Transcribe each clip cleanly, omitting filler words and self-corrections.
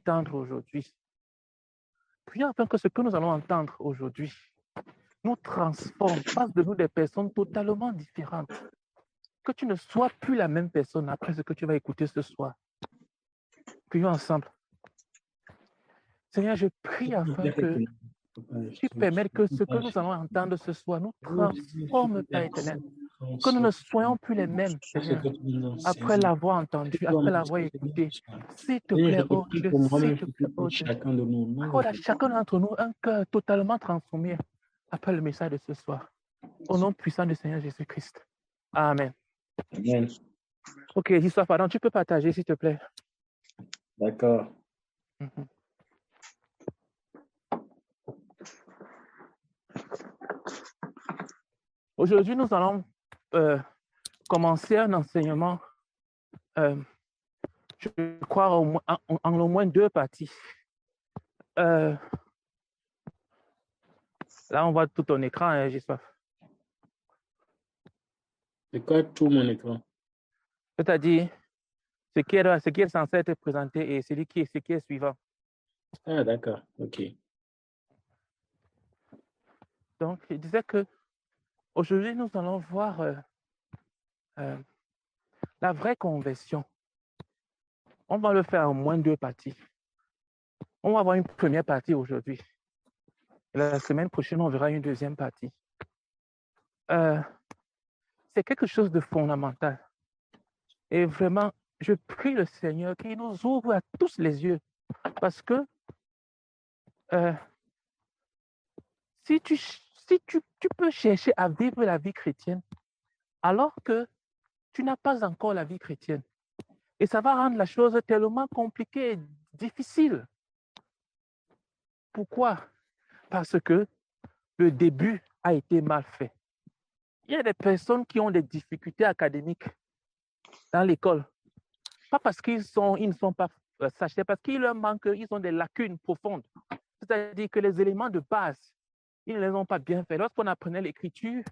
entendre aujourd'hui. Prions afin que ce que nous allons entendre aujourd'hui nous transforme, fasse de nous des personnes totalement différentes. Que tu ne sois plus la même personne après ce que tu vas écouter ce soir. Prions ensemble. Seigneur, je prie afin que tu permettes que ce que nous allons entendre ce soir nous transforme, Père éternel. Que nous ne soyons plus les mêmes, Seigneur, après l'avoir entendu, après l'avoir écouté. S'il te plaît, oh Dieu, s'il te plaît, oh Dieu. Accorde à chacun d'entre nous un cœur totalement transformé après le message de ce soir. Au nom puissant du Seigneur Jésus-Christ. Amen. Amen. Ok, Histoire, pardon, tu peux partager, s'il te plaît. D'accord. Mhm. Aujourd'hui, nous allons commencer un enseignement, je crois, en au moins 2 parties. Là, on voit tout ton écran, hein, J'espère. C'est quoi tout mon écran? C'est-à-dire ce qui est censé être présenté et ce qui est suivant. Ah, d'accord. OK. Donc, je disais que aujourd'hui, nous allons voir la vraie conversion. On va le faire en moins 2 parties. On va avoir une première partie aujourd'hui. Et la semaine prochaine, on verra une deuxième partie. C'est quelque chose de fondamental. Et vraiment, je prie le Seigneur qu'il nous ouvre à tous les yeux. Parce que si tu peux chercher à vivre la vie chrétienne alors que tu n'as pas encore la vie chrétienne, et ça va rendre la chose tellement compliquée et difficile. Pourquoi? Parce que le début a été mal fait. Il y a des personnes qui ont des difficultés académiques dans l'école. Pas parce qu'ils ne sont pas sachés, parce qu'il leur manque, ils ont des lacunes profondes. C'est-à-dire que les éléments de base, ils ne les ont pas bien fait. Lorsqu'on apprenait l'écriture,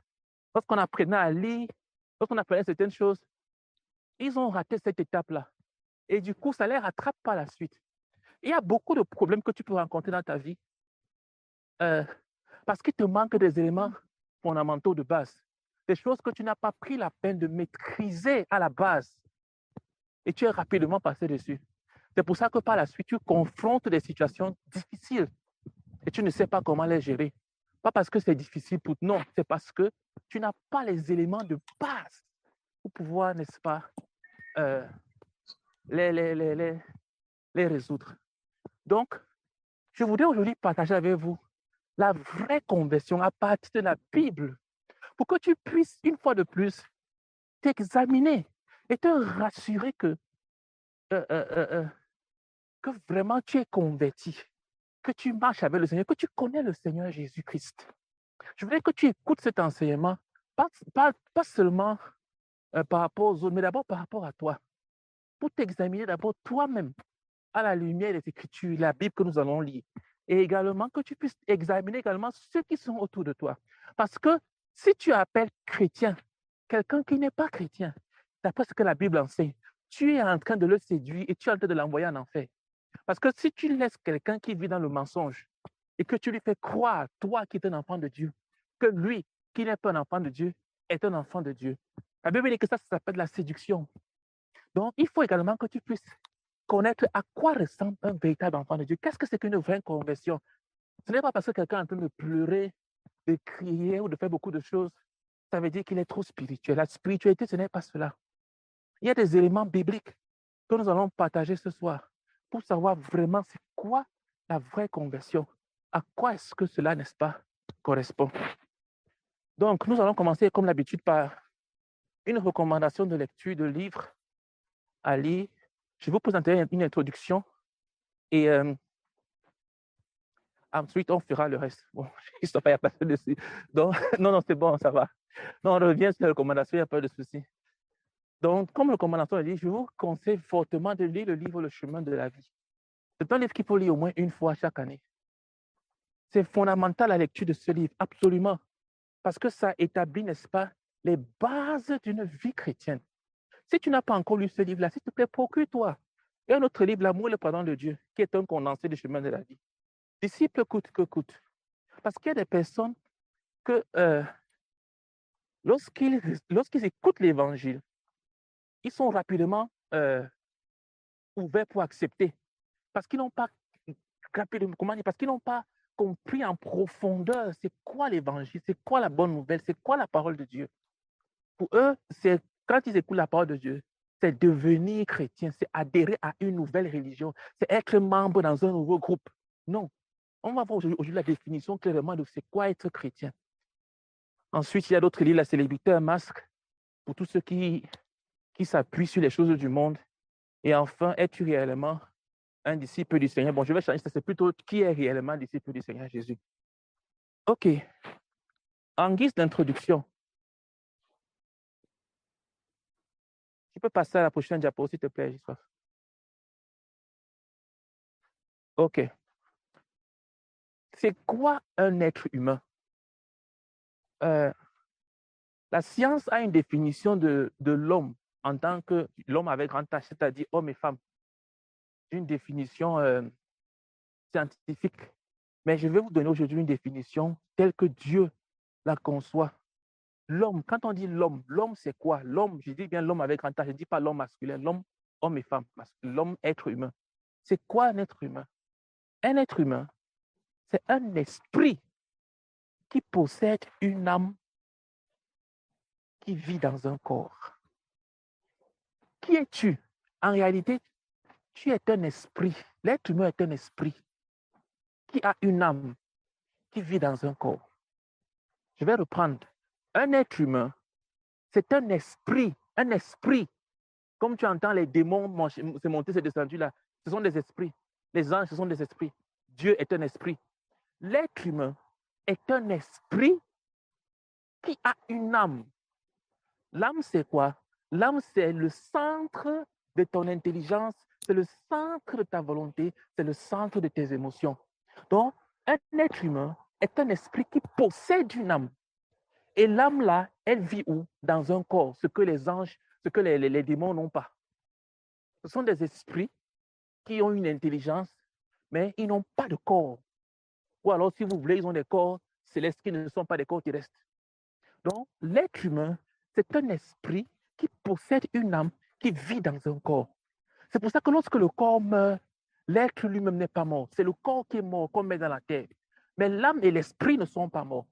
lorsqu'on apprenait à lire, lorsqu'on apprenait certaines choses, ils ont raté cette étape-là. Et du coup, ça ne les rattrape pas la suite. Il y a beaucoup de problèmes que tu peux rencontrer dans ta vie parce qu'il te manque des éléments fondamentaux de base. Des choses que tu n'as pas pris la peine de maîtriser à la base. Et tu es rapidement passé dessus. C'est pour ça que par la suite, tu confrontes des situations difficiles et tu ne sais pas comment les gérer. Pas parce que c'est difficile pour... Non, c'est parce que tu n'as pas les éléments de base pour pouvoir, n'est-ce pas, les résoudre. Donc, je voudrais aujourd'hui partager avec vous la vraie conversion à partir de la Bible pour que tu puisses, une fois de plus, t'examiner et te rassurer que vraiment tu es converti, que tu marches avec le Seigneur, que tu connais le Seigneur Jésus-Christ. Je voudrais que tu écoutes cet enseignement, pas seulement par rapport aux autres, mais d'abord par rapport à toi, pour t'examiner d'abord toi-même à la lumière des Écritures, la Bible que nous allons lire, et également que tu puisses examiner également ceux qui sont autour de toi. Parce que si tu appelles chrétien quelqu'un qui n'est pas chrétien, d'après ce que la Bible enseigne, tu es en train de le séduire et tu es en train de l'envoyer en enfer. Parce que si tu laisses quelqu'un qui vit dans le mensonge et que tu lui fais croire, toi qui es un enfant de Dieu, que lui, qui n'est pas un enfant de Dieu, est un enfant de Dieu. La Bible dit que ça s'appelle la séduction. Donc, il faut également que tu puisses connaître à quoi ressemble un véritable enfant de Dieu. Qu'est-ce que c'est qu'une vraie conversion? Ce n'est pas parce que quelqu'un est en train de pleurer, de crier ou de faire beaucoup de choses, ça veut dire qu'il est trop spirituel. La spiritualité, ce n'est pas cela. Il y a des éléments bibliques que nous allons partager ce soir pour savoir vraiment c'est quoi la vraie conversion. À quoi est-ce que cela, n'est-ce pas, correspond? Donc, nous allons commencer comme d'habitude par une recommandation de lecture de livres à lire. Je vais vous présenter une introduction et ensuite on fera le reste. Bon, Christophe, il n'y a pas de souci. Donc, non, c'est bon, ça va. Non, on revient sur les recommandations, il n'y a pas de souci. Donc, comme recommandation, je vous conseille fortement de lire le livre Le chemin de la vie. C'est un livre qu'il faut lire au moins une fois chaque année. C'est fondamental la lecture de ce livre, absolument, parce que ça établit, n'est-ce pas, les bases d'une vie chrétienne. Si tu n'as pas encore lu ce livre-là, s'il te plaît, procure-toi. Et un autre livre, L'amour et le pardon de Dieu, qui est un condensé du chemin de la vie. Disciple coûte que coûte. Parce qu'il y a des personnes que lorsqu'ils écoutent l'évangile, ils sont rapidement ouverts pour accepter. Parce qu'ils n'ont pas parce qu'ils n'ont pas compris en profondeur c'est quoi l'évangile, c'est quoi la bonne nouvelle, c'est quoi la parole de Dieu. Pour eux, c'est quand ils écoutent la parole de Dieu, c'est devenir chrétien, c'est adhérer à une nouvelle religion, c'est être membre dans un nouveau groupe. Non. On va voir aujourd'hui la définition clairement de c'est quoi être chrétien. Ensuite, il y a d'autres livres, La célébrité, un masque, pour tous ceux qui s'appuient sur les choses du monde. Et enfin, es-tu réellement un disciple du Seigneur? Bon, je vais changer ça, c'est plutôt qui est réellement un disciple du Seigneur Jésus. OK. En guise d'introduction, tu peux passer à la prochaine diapo, s'il te plaît, Giswa. OK. C'est quoi un être humain? La science a une définition de l'homme en tant que l'homme avec grand H, c'est-à-dire homme et femme. Une définition scientifique. Mais je vais vous donner aujourd'hui une définition telle que Dieu la conçoit. L'homme, quand on dit l'homme c'est quoi? L'homme, je dis bien l'homme avec grand H, je ne dis pas l'homme masculin, l'homme, homme et femme, l'homme être humain. C'est quoi un être humain? Un être humain, c'est un esprit qui possède une âme qui vit dans un corps. Qui es-tu? En réalité, tu es un esprit. L'être humain est un esprit qui a une âme qui vit dans un corps. Je vais reprendre. Un être humain, c'est un esprit. Un esprit. Comme tu entends les démons se monter, se descendu là, ce sont des esprits. Les anges, ce sont des esprits. Dieu est un esprit. L'être humain est un esprit qui a une âme. L'âme, c'est quoi? L'âme, c'est le centre de ton intelligence, c'est le centre de ta volonté, c'est le centre de tes émotions. Donc, un être humain est un esprit qui possède une âme. Et l'âme, là, elle vit où? Dans un corps, ce que les anges, ce que les démons n'ont pas. Ce sont des esprits qui ont une intelligence, mais ils n'ont pas de corps. Ou alors, si vous voulez, ils ont des corps célestes qui ne sont pas des corps terrestres. Donc, l'être humain, c'est un esprit qui possède une âme qui vit dans un corps. C'est pour ça que lorsque le corps meurt, l'être lui-même n'est pas mort. C'est le corps qui est mort, qu'on met dans la terre. Mais l'âme et l'esprit ne sont pas morts.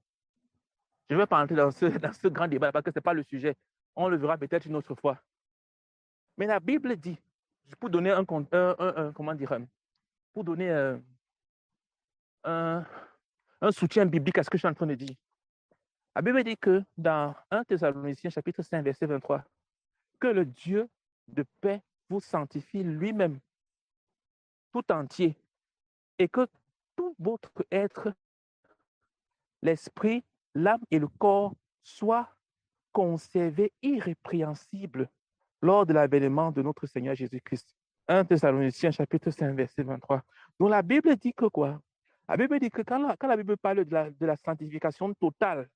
Je ne vais pas entrer dans ce grand débat parce que ce n'est pas le sujet. On le verra peut-être une autre fois. Mais la Bible dit, pour donner comment dire, pour donner un soutien biblique à ce que je suis en train de dire. La Bible dit que dans 1 Thessaloniciens chapitre 5, verset 23, que le Dieu de paix vous sanctifie lui-même tout entier et que tout votre être, l'esprit, l'âme et le corps soient conservés irrépréhensibles lors de l'avènement de notre Seigneur Jésus-Christ. 1 Thessaloniciens chapitre 5, verset 23. Donc la Bible dit que quoi? La Bible dit que quand la Bible parle de la sanctification totale,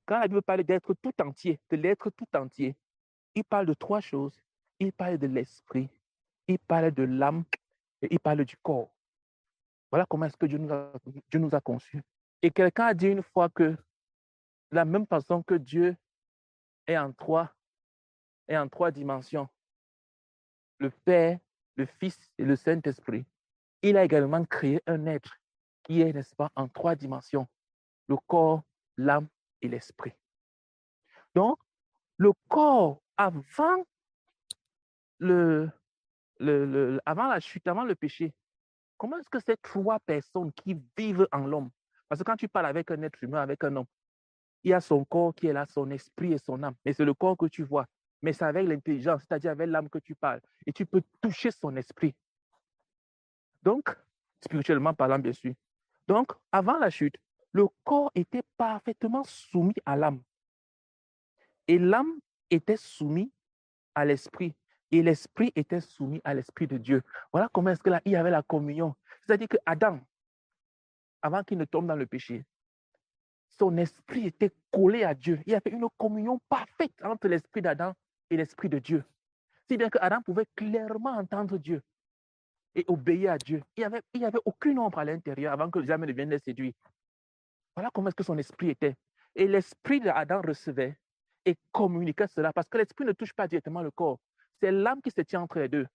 quand la Bible parle d'être tout entier, de l'être tout entier, il parle de trois choses. Il parle de l'esprit, il parle de l'âme et il parle du corps. Voilà comment est-ce que Dieu nous a conçus. Et quelqu'un a dit une fois que de la même façon que Dieu est en trois dimensions, le Père, le Fils et le Saint-Esprit, il a également créé un être qui est, n'est-ce pas, en trois dimensions, le corps, l'âme et l'esprit. Donc, le corps, avant avant la chute, avant le péché, comment est-ce que ces trois personnes qui vivent en l'homme, parce que quand tu parles avec un être humain, avec un homme, il y a son corps qui est là, son esprit et son âme, mais c'est le corps que tu vois, mais c'est avec l'intelligence, c'est-à-dire avec l'âme que tu parles, et tu peux toucher son esprit. Donc, spirituellement parlant, bien sûr. Donc, avant la chute, le corps était parfaitement soumis à l'âme, et l'âme était soumise à l'esprit, et l'esprit était soumis à l'esprit de Dieu. Voilà comment est-ce que là, il y avait la communion. C'est-à-dire que Adam, avant qu'il ne tombe dans le péché, son esprit était collé à Dieu. Il y avait une communion parfaite entre l'esprit d'Adam et l'esprit de Dieu. Si bien que Adam pouvait clairement entendre Dieu et obéir à Dieu. Il n'y avait aucune ombre à l'intérieur avant que jamais ne vienne les séduire. Voilà comment est-ce que son esprit était. Et l'esprit d'Adam recevait et communiquait cela parce que l'esprit ne touche pas directement le corps. C'est l'âme qui se tient entre les deux.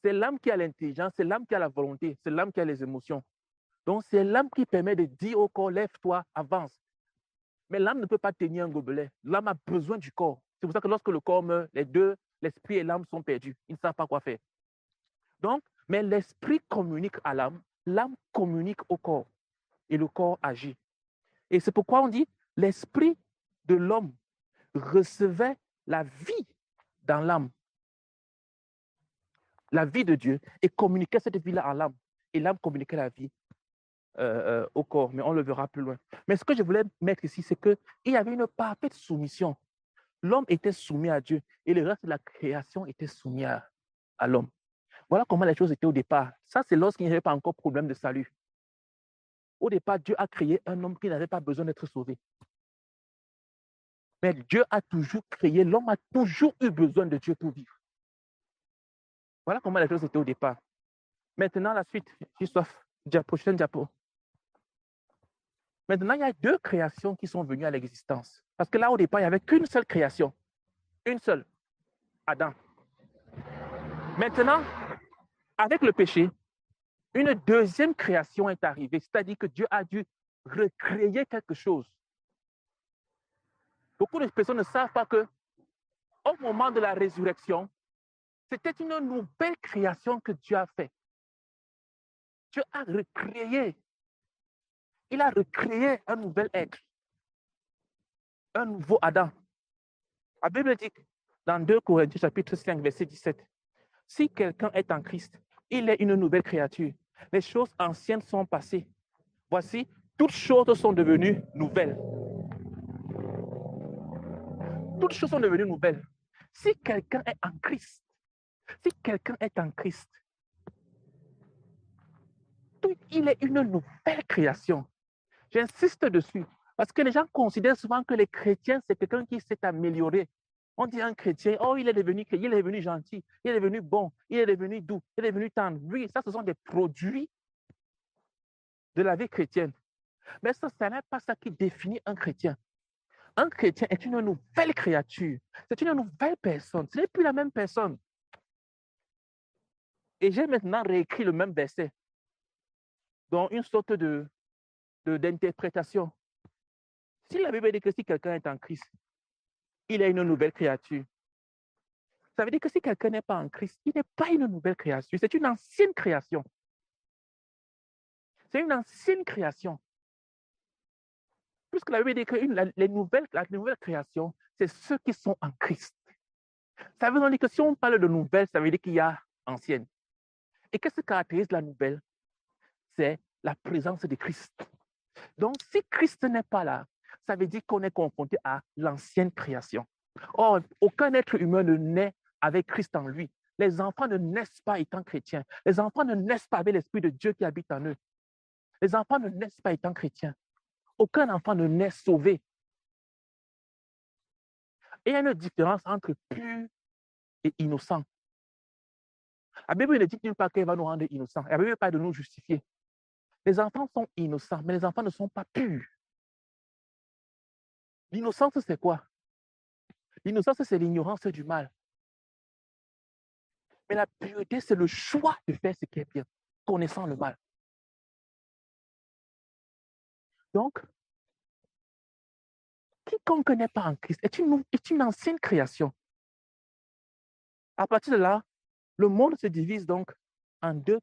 C'est l'âme qui a l'intelligence, c'est l'âme qui a la volonté, c'est l'âme qui a les émotions. Donc, c'est l'âme qui permet de dire au corps, lève-toi, avance. Mais l'âme ne peut pas tenir un gobelet. L'âme a besoin du corps. C'est pour ça que lorsque le corps meurt, les deux, l'esprit et l'âme sont perdus. Ils ne savent pas quoi faire. Donc, mais l'esprit communique à l'âme communique au corps et le corps agit. Et c'est pourquoi on dit l'esprit de l'homme recevait la vie dans l'âme, la vie de Dieu, et communiquait cette vie-là à l'âme. Et l'âme communiquait la vie au corps, mais on le verra plus loin. Mais ce que je voulais mettre ici, c'est qu'il y avait une parfaite soumission. L'homme était soumis à Dieu et le reste de la création était soumis à l'homme. Voilà comment les choses étaient au départ. Ça, c'est lorsqu'il n'y avait pas encore problème de salut. Au départ, Dieu a créé un homme qui n'avait pas besoin d'être sauvé. Mais Dieu a toujours créé, l'homme a toujours eu besoin de Dieu pour vivre. Voilà comment les choses étaient au départ. Maintenant, la suite, j'ai soif. Prochaine diapo. Maintenant, il y a deux créations qui sont venues à l'existence. Parce que là, au départ, il n'y avait qu'une seule création. Une seule. Adam. Maintenant, avec le péché, une deuxième création est arrivée. C'est-à-dire que Dieu a dû recréer quelque chose. Beaucoup de personnes ne savent pas que au moment de la résurrection, c'était une nouvelle création que Dieu a faite. Dieu a recréé. Il a recréé un nouvel être. Un nouveau Adam. La Bible dit dans 2 Corinthiens chapitre 5, verset 17, si quelqu'un est en Christ, il est une nouvelle créature. Les choses anciennes sont passées. Voici, toutes choses sont devenues nouvelles. Toutes choses sont devenues nouvelles. Si quelqu'un est en Christ, il est une nouvelle création. J'insiste dessus parce que les gens considèrent souvent que les chrétiens, c'est quelqu'un qui s'est amélioré. On dit un chrétien, oh, il est devenu gentil, il est devenu bon, il est devenu doux, il est devenu tendre. Oui, ça, ce sont des produits de la vie chrétienne. Mais ça n'est pas ça qui définit un chrétien. Un chrétien est une nouvelle créature. C'est une nouvelle personne. Ce n'est plus la même personne. Et j'ai maintenant réécrit le même verset dans une sorte d'interprétation. Si la Bible dit que si quelqu'un est en Christ, il est une nouvelle créature. Ça veut dire que si quelqu'un n'est pas en Christ, il n'est pas une nouvelle créature. C'est une ancienne création. C'est une ancienne création. Puisque la Bible dit que la nouvelle création, c'est ceux qui sont en Christ. Ça veut dire que si on parle de nouvelle, ça veut dire qu'il y a ancienne. Et qu'est-ce qui caractérise la nouvelle? C'est la présence de Christ. Donc, si Christ n'est pas là, ça veut dire qu'on est confronté à l'ancienne création. Or, aucun être humain ne naît avec Christ en lui. Les enfants ne naissent pas étant chrétiens. Les enfants ne naissent pas avec l'Esprit de Dieu qui habite en eux. Les enfants ne naissent pas étant chrétiens. Aucun enfant ne naît sauvé. Et il y a une différence entre pur et innocent. La Bible ne dit nulle part qu'elle va nous rendre innocents. La Bible ne parle pas de nous justifier. Les enfants sont innocents, mais les enfants ne sont pas purs. L'innocence, c'est quoi? L'innocence, c'est l'ignorance du mal. Mais la pureté, c'est le choix de faire ce qui est bien, connaissant le mal. Donc, quiconque n'est pas en Christ est une ancienne création. À partir de là, le monde se divise donc en deux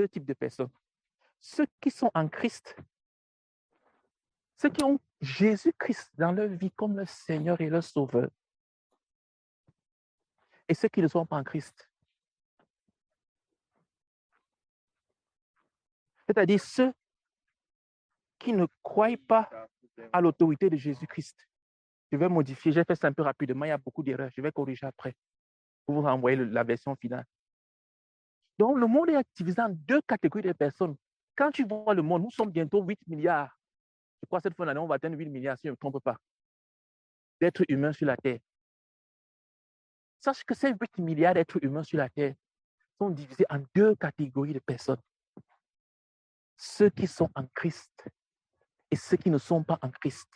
types de personnes. Ceux qui sont en Christ, ceux qui ont Jésus-Christ dans leur vie comme leur Seigneur et leur Sauveur, et ceux qui ne sont pas en Christ. C'est-à-dire ceux qui ne croient pas à l'autorité de Jésus-Christ. Je vais modifier, j'ai fait ça un peu rapidement, il y a beaucoup d'erreurs, je vais corriger après pour vous renvoyer la version finale. Donc, le monde est divisé en deux catégories de personnes. Quand tu vois le monde, nous sommes bientôt 8 milliards. Je crois que cette fin d'année, on va atteindre 8 milliards, si je ne me trompe pas, d'êtres humains sur la Terre. Sache que ces 8 milliards d'êtres humains sur la Terre sont divisés en 2 catégories de personnes. Ceux qui sont en Christ et ceux qui ne sont pas en Christ.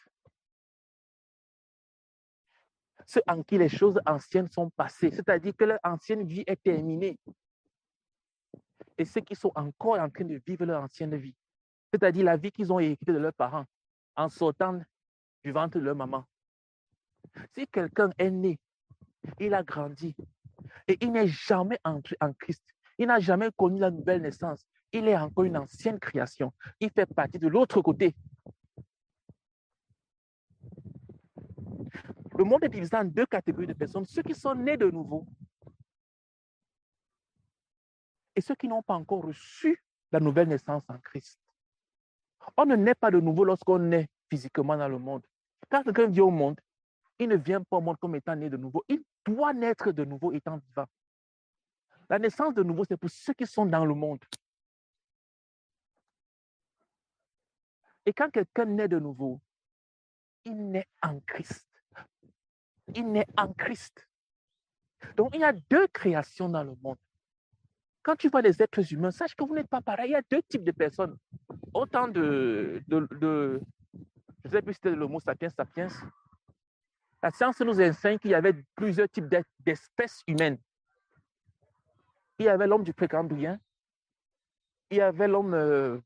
Ceux en qui les choses anciennes sont passées, c'est-à-dire que leur ancienne vie est terminée. Et ceux qui sont encore en train de vivre leur ancienne vie, c'est-à-dire la vie qu'ils ont héritée de leurs parents en sortant du ventre de leur maman. Si quelqu'un est né, il a grandi et il n'est jamais entré en Christ, il n'a jamais connu la nouvelle naissance, il est encore une ancienne création. Il fait partie de l'autre côté. Le monde est divisé en 2 catégories de personnes, ceux qui sont nés de nouveau et ceux qui n'ont pas encore reçu la nouvelle naissance en Christ. On ne naît pas de nouveau lorsqu'on est physiquement dans le monde. Quand quelqu'un vient au monde, il ne vient pas au monde comme étant né de nouveau. Il doit naître de nouveau étant vivant. La naissance de nouveau, c'est pour ceux qui sont dans le monde. Et quand quelqu'un naît de nouveau, il naît en Christ. Il naît en Christ. Donc, il y a 2 créations dans le monde. Quand tu vois les êtres humains, sache que vous n'êtes pas pareil. Il y a 2 types de personnes. Autant je ne sais plus si c'était le mot sapiens. La science nous enseigne qu'il y avait plusieurs types d'espèces humaines. Il y avait l'homme du Précambrien. Il y avait l'homme...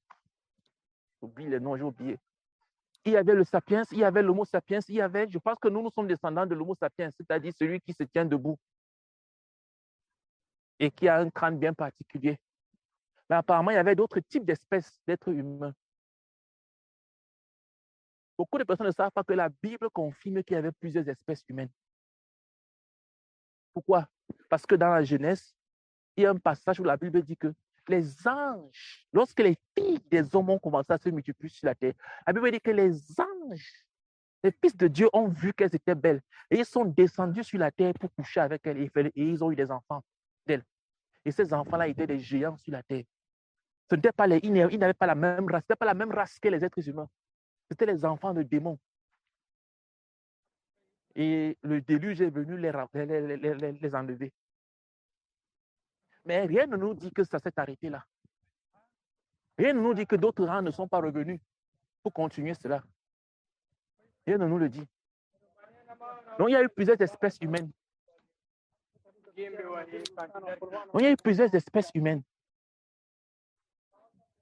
j'oublie les noms, j'ai oublié. Il y avait le sapiens, il y avait l'homo sapiens, il y avait... Je pense que nous sommes descendants de l'homo sapiens, c'est-à-dire celui qui se tient debout et qui a un crâne bien particulier. Mais apparemment, il y avait d'autres types d'espèces d'êtres humains. Beaucoup de personnes ne savent pas que la Bible confirme qu'il y avait plusieurs espèces humaines. Pourquoi? Parce que dans la Genèse, il y a un passage où la Bible dit que les anges, lorsque les filles des hommes ont commencé à se multiplier sur la terre, la Bible dit que les anges, les fils de Dieu ont vu qu'elles étaient belles et ils sont descendus sur la terre pour coucher avec elles et ils ont eu des enfants d'elles. Et ces enfants-là étaient des géants sur la terre. Ce n'était pas ils n'avaient pas la même race, ce n'était pas la même race que les êtres humains. C'était les enfants de démons. Et le déluge est venu les enlever. Mais rien ne nous dit que ça s'est arrêté là. Rien ne nous dit que d'autres rangs ne sont pas revenus pour continuer cela. Rien ne nous le dit. Donc, il y a eu plusieurs espèces humaines.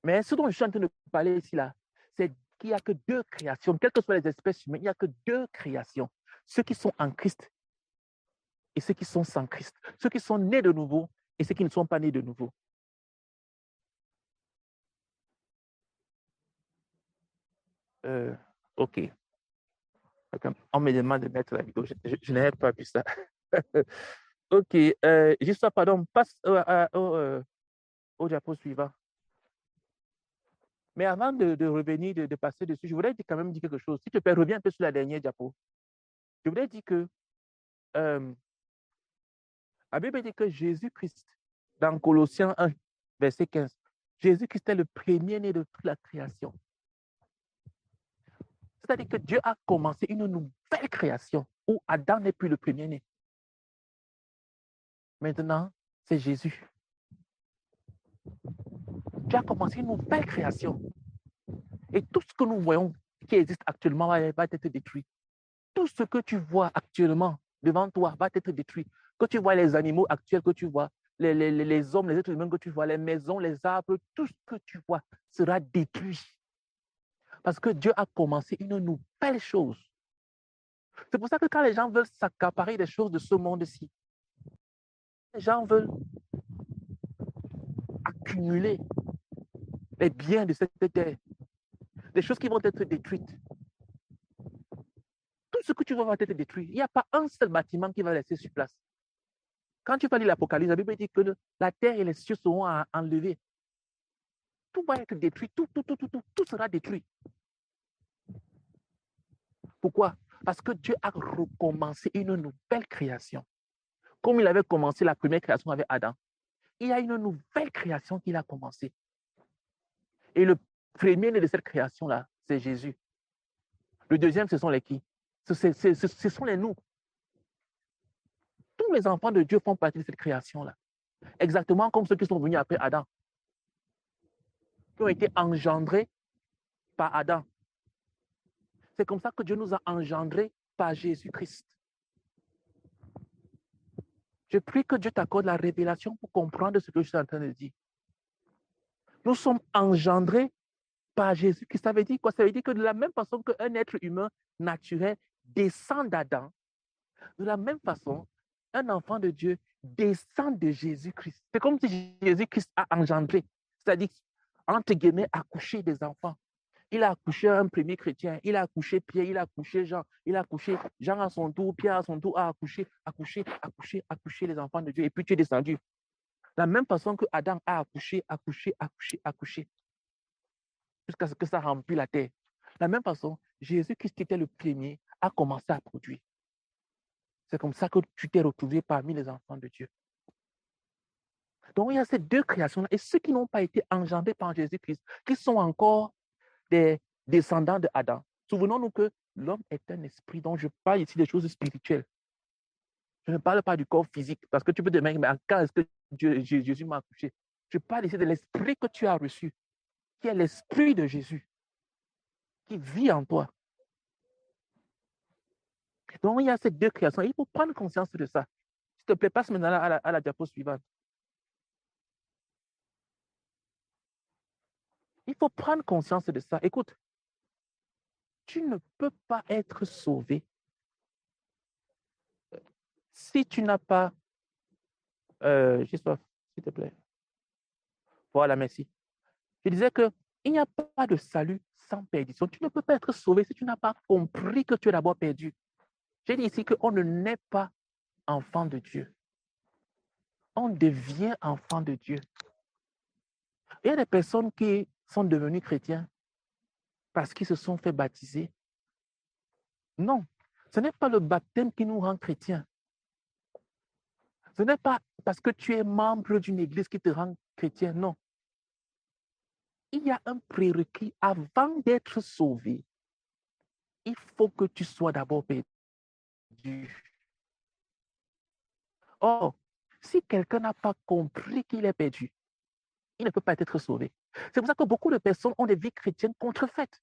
Mais ce dont je suis en train de parler ici, là, c'est qu'il n'y a que 2 créations. Quelles que soient les espèces humaines, il n'y a que 2 créations. Ceux qui sont en Christ et ceux qui sont sans Christ. Ceux qui sont nés de nouveau et ceux qui ne sont pas nés de nouveau. OK. On me demande de mettre la vidéo. Je n'avais pas vu ça. OK. Juste, pardon, passe au diapo suivant. Mais avant de revenir, de passer dessus, je voudrais quand même dire quelque chose. Si tu peux, reviens un peu sur la dernière diapo. Je voudrais dire que la Bible dit que Jésus-Christ, dans Colossiens 1, verset 15, Jésus-Christ est le premier-né de toute la création. C'est-à-dire que Dieu a commencé une nouvelle création où Adam n'est plus le premier-né. Maintenant, c'est Jésus. Dieu a commencé une nouvelle création. Et tout ce que nous voyons qui existe actuellement va être détruit. Tout ce que tu vois actuellement devant toi va être détruit. Que tu vois les animaux actuels que tu vois, les hommes, les êtres humains que tu vois, les maisons, les arbres, tout ce que tu vois sera détruit. Parce que Dieu a commencé une nouvelle chose. C'est pour ça que quand les gens veulent s'accaparer des choses de ce monde-ci, les gens veulent accumuler les biens de cette terre, des choses qui vont être détruites. Tout ce que tu vois va être détruit. Il n'y a pas un seul bâtiment qui va rester sur place. Quand tu vas lire l'Apocalypse, la Bible dit que la terre et les cieux seront enlevés. Tout va être détruit, tout sera détruit. Pourquoi? Parce que Dieu a recommencé une nouvelle création. Comme il avait commencé la première création avec Adam, il y a une nouvelle création qu'il a commencée. Et le premier-né de cette création-là, c'est Jésus. Le deuxième, ce sont les qui? Ce sont les nous. les enfants de Dieu font partie de cette création-là. Exactement comme ceux qui sont venus après Adam, qui ont été engendrés par Adam. C'est comme ça que Dieu nous a engendrés par Jésus-Christ. Je prie que Dieu t'accorde la révélation pour comprendre ce que je suis en train de dire. Nous sommes engendrés par Jésus-Christ. Ça veut dire quoi? Ça veut dire que de la même façon qu'un être humain naturel descend d'Adam, de la même façon, un enfant de Dieu descend de Jésus-Christ. C'est comme si Jésus-Christ a engendré, c'est-à-dire, entre guillemets, accouché des enfants. Il a accouché un premier chrétien, il a accouché Pierre, il a accouché Jean, il a accouché Jean à son tour, Pierre à son tour a accouché les enfants de Dieu. Et puis tu es descendu. De la même façon que Adam a accouché, jusqu'à ce que ça remplit la terre. De la même façon, Jésus-Christ qui était le premier a commencé à produire. C'est comme ça que tu t'es retrouvé parmi les enfants de Dieu. Donc, il y a ces deux créations-là. Et ceux qui n'ont pas été engendrés par Jésus-Christ, qui sont encore des descendants de Adam. Souvenons-nous que l'homme est un esprit, donc je parle ici des choses spirituelles. Je ne parle pas du corps physique, parce que tu peux te demander, mais quand est-ce que Jésus m'a accouché? Je parle ici de l'esprit que tu as reçu, qui est l'esprit de Jésus, qui vit en toi. Donc, il y a ces deux créations. Il faut prendre conscience de ça. S'il te plaît, passe maintenant à la diapo suivante. Il faut prendre conscience de ça. Écoute, tu ne peux pas être sauvé si tu n'as pas... j'ai soif, s'il te plaît. Voilà, merci. Je disais qu'il n'y a pas de salut sans perdition. Tu ne peux pas être sauvé si tu n'as pas compris que tu es d'abord perdu. J'ai dit ici qu'on ne naît pas enfant de Dieu. On devient enfant de Dieu. Il y a des personnes qui sont devenues chrétiens parce qu'ils se sont fait baptiser. Non, ce n'est pas le baptême qui nous rend chrétiens. Ce n'est pas parce que tu es membre d'une église qui te rend chrétien, non. Il y a un prérequis avant d'être sauvé. Il faut que tu sois d'abord perdu. Or, si quelqu'un n'a pas compris qu'il est perdu, il ne peut pas être sauvé. C'est pour ça que beaucoup de personnes ont des vies chrétiennes contrefaites.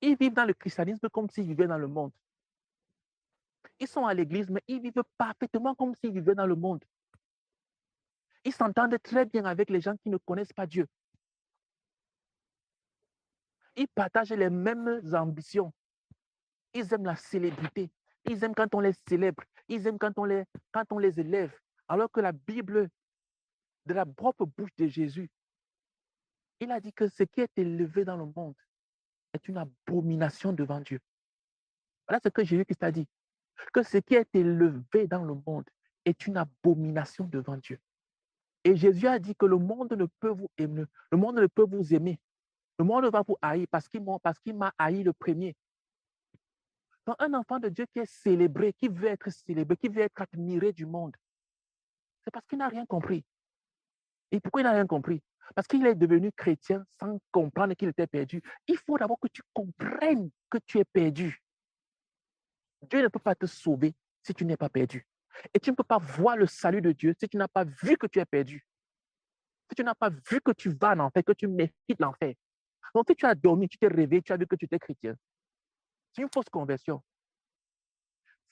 Ils vivent dans le christianisme comme s'ils vivaient dans le monde. Ils sont à l'église, mais ils vivent parfaitement comme s'ils vivaient dans le monde. Ils s'entendent très bien avec les gens qui ne connaissent pas Dieu. Ils partagent les mêmes ambitions. Ils aiment la célébrité. Ils aiment quand on les célèbre. Ils aiment quand on les élève. Alors que la Bible, de la propre bouche de Jésus, il a dit que ce qui est élevé dans le monde est une abomination devant Dieu. Voilà ce que Jésus-Christ a dit. Que ce qui est élevé dans le monde est une abomination devant Dieu. Et Jésus a dit que le monde ne peut vous aimer. Le monde ne peut vous aimer. Le monde va vous haïr parce qu'il m'a haï le premier. Donc, un enfant de Dieu qui est célébré, qui veut être célébré, qui veut être admiré du monde, c'est parce qu'il n'a rien compris. Et pourquoi il n'a rien compris? Parce qu'il est devenu chrétien sans comprendre qu'il était perdu. Il faut d'abord que tu comprennes que tu es perdu. Dieu ne peut pas te sauver si tu n'es pas perdu. Et tu ne peux pas voir le salut de Dieu si tu n'as pas vu que tu es perdu. Si tu n'as pas vu que tu vas en enfer, que tu mérites l'enfer. Donc, si tu as dormi, tu t'es réveillé, tu as vu que tu étais chrétien. C'est une fausse conversion.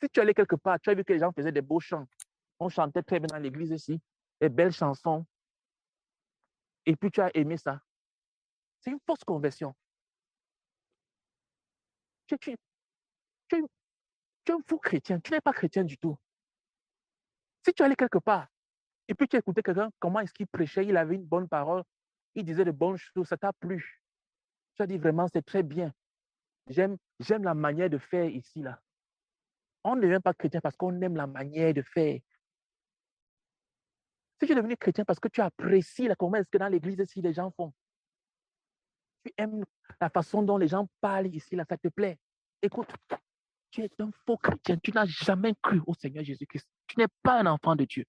Si tu allais quelque part, tu as vu que les gens faisaient des beaux chants. On chantait très bien dans l'église ici, des belles chansons. Et puis tu as aimé ça. C'est une fausse conversion. Tu es un faux chrétien. Tu n'es pas chrétien du tout. Si tu allais quelque part, et puis tu écoutais quelqu'un, comment est-ce qu'il prêchait, il avait une bonne parole, il disait de bonnes choses, ça t'a plu. Tu as dit vraiment, c'est très bien. J'aime la manière de faire ici, là. On ne devient pas chrétien parce qu'on aime la manière de faire. Si tu es devenu chrétien parce que tu apprécies comment est-ce que dans l'église ici, les gens font. Tu aimes la façon dont les gens parlent ici, là, ça te plaît. Écoute, tu es un faux chrétien. Tu n'as jamais cru au Seigneur Jésus-Christ. Tu n'es pas un enfant de Dieu.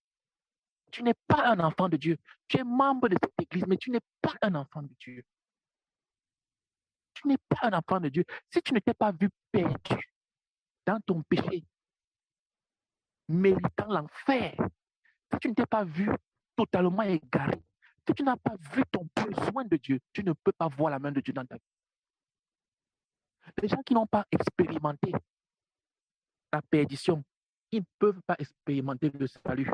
Tu n'es pas un enfant de Dieu. Tu es membre de cette église, mais tu n'es pas un enfant de Dieu. Tu n'es pas un enfant de Dieu. Si tu ne t'es pas vu perdu dans ton péché, méritant l'enfer, si tu ne t'es pas vu totalement égaré, si tu n'as pas vu ton besoin de Dieu, tu ne peux pas voir la main de Dieu dans ta vie. Les gens qui n'ont pas expérimenté la perdition, ils ne peuvent pas expérimenter le salut.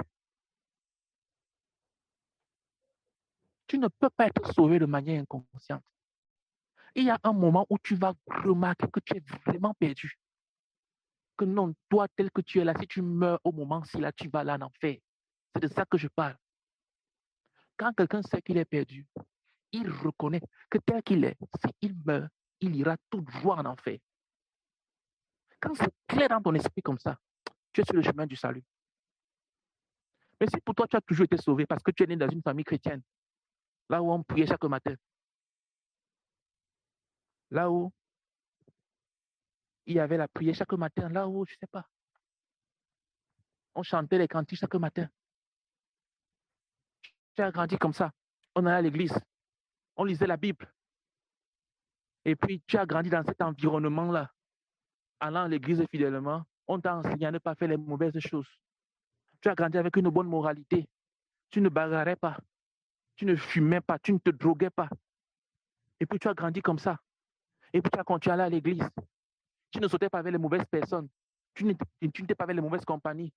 Tu ne peux pas être sauvé de manière inconsciente. Il y a un moment où tu vas remarquer que tu es vraiment perdu. Que non, toi, tel que tu es là, si tu meurs au moment-ci, là, tu vas là en enfer. C'est de ça que je parle. Quand quelqu'un sait qu'il est perdu, il reconnaît que tel qu'il est, s'il meurt, il ira tout droit en enfer. Quand c'est clair dans ton esprit comme ça, tu es sur le chemin du salut. Mais si pour toi, tu as toujours été sauvé parce que tu es né dans une famille chrétienne, là où on priait chaque matin, là où il y avait la prière chaque matin, là où, je ne sais pas, on chantait les cantiques chaque matin. Tu as grandi comme ça. On allait à l'église, on lisait la Bible. Et puis, tu as grandi dans cet environnement-là, allant à l'église fidèlement. On t'a enseigné à ne pas faire les mauvaises choses. Tu as grandi avec une bonne moralité. Tu ne bagarrais pas. Tu ne fumais pas. Tu ne te droguais pas. Et puis, tu as grandi comme ça. Et puis, tu as continué à aller à l'église. Tu ne sautais pas avec les mauvaises personnes. Tu n'étais pas avec les mauvaises compagnies.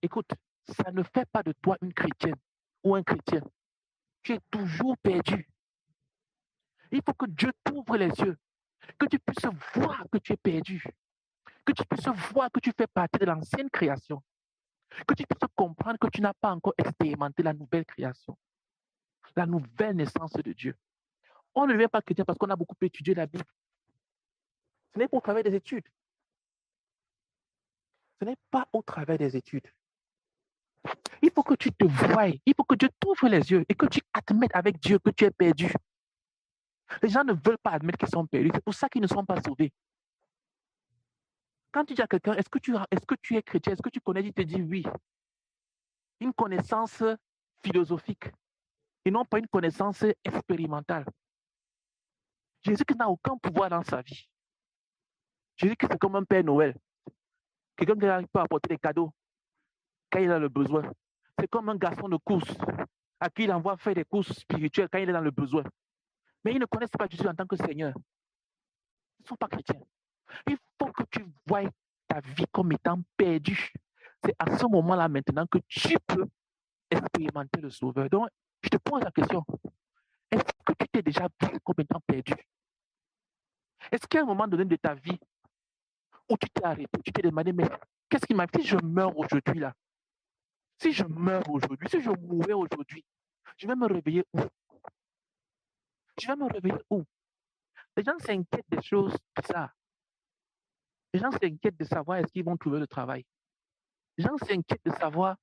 Écoute, ça ne fait pas de toi une chrétienne ou un chrétien. Tu es toujours perdu. Il faut que Dieu t'ouvre les yeux, que tu puisses voir que tu es perdu, que tu puisses voir que tu fais partie de l'ancienne création, que tu puisses comprendre que tu n'as pas encore expérimenté la nouvelle création, la nouvelle naissance de Dieu. On ne devient pas chrétien parce qu'on a beaucoup étudié la Bible. Ce n'est pas au travers des études. Ce n'est pas au travers des études. Il faut que tu te voies, il faut que Dieu t'ouvre les yeux et que tu admettes avec Dieu que tu es perdu. Les gens ne veulent pas admettre qu'ils sont perdus. C'est pour ça qu'ils ne sont pas sauvés. Quand tu dis à quelqu'un, est-ce que tu es chrétien, est-ce que tu connais, il te dit oui. Une connaissance philosophique et non pas une connaissance expérimentale. Jésus-Christ n'a aucun pouvoir dans sa vie. Jésus-Christ, c'est comme un Père Noël. Quelqu'un qui peut apporter des cadeaux quand il a le besoin. C'est comme un garçon de course à qui il envoie faire des courses spirituelles quand il est dans le besoin. Mais ils ne connaissent pas Jésus en tant que Seigneur. Ils ne sont pas chrétiens. Il faut que tu voies ta vie comme étant perdue. C'est à ce moment-là maintenant que tu peux expérimenter le Sauveur. Donc, je te pose la question. Est-ce que tu t'es déjà vu comme étant perdu? Est-ce qu'il y a un moment donné de ta vie où tu t'es arrêté, tu t'es demandé, mais qu'est-ce qui m'arrive si je meurs aujourd'hui là? Si je meurs aujourd'hui, si je mourais aujourd'hui, je vais me réveiller où? Je vais me réveiller où? Les gens s'inquiètent des choses bizarres. Les gens s'inquiètent de savoir est-ce qu'ils vont trouver le travail. Les gens s'inquiètent de savoir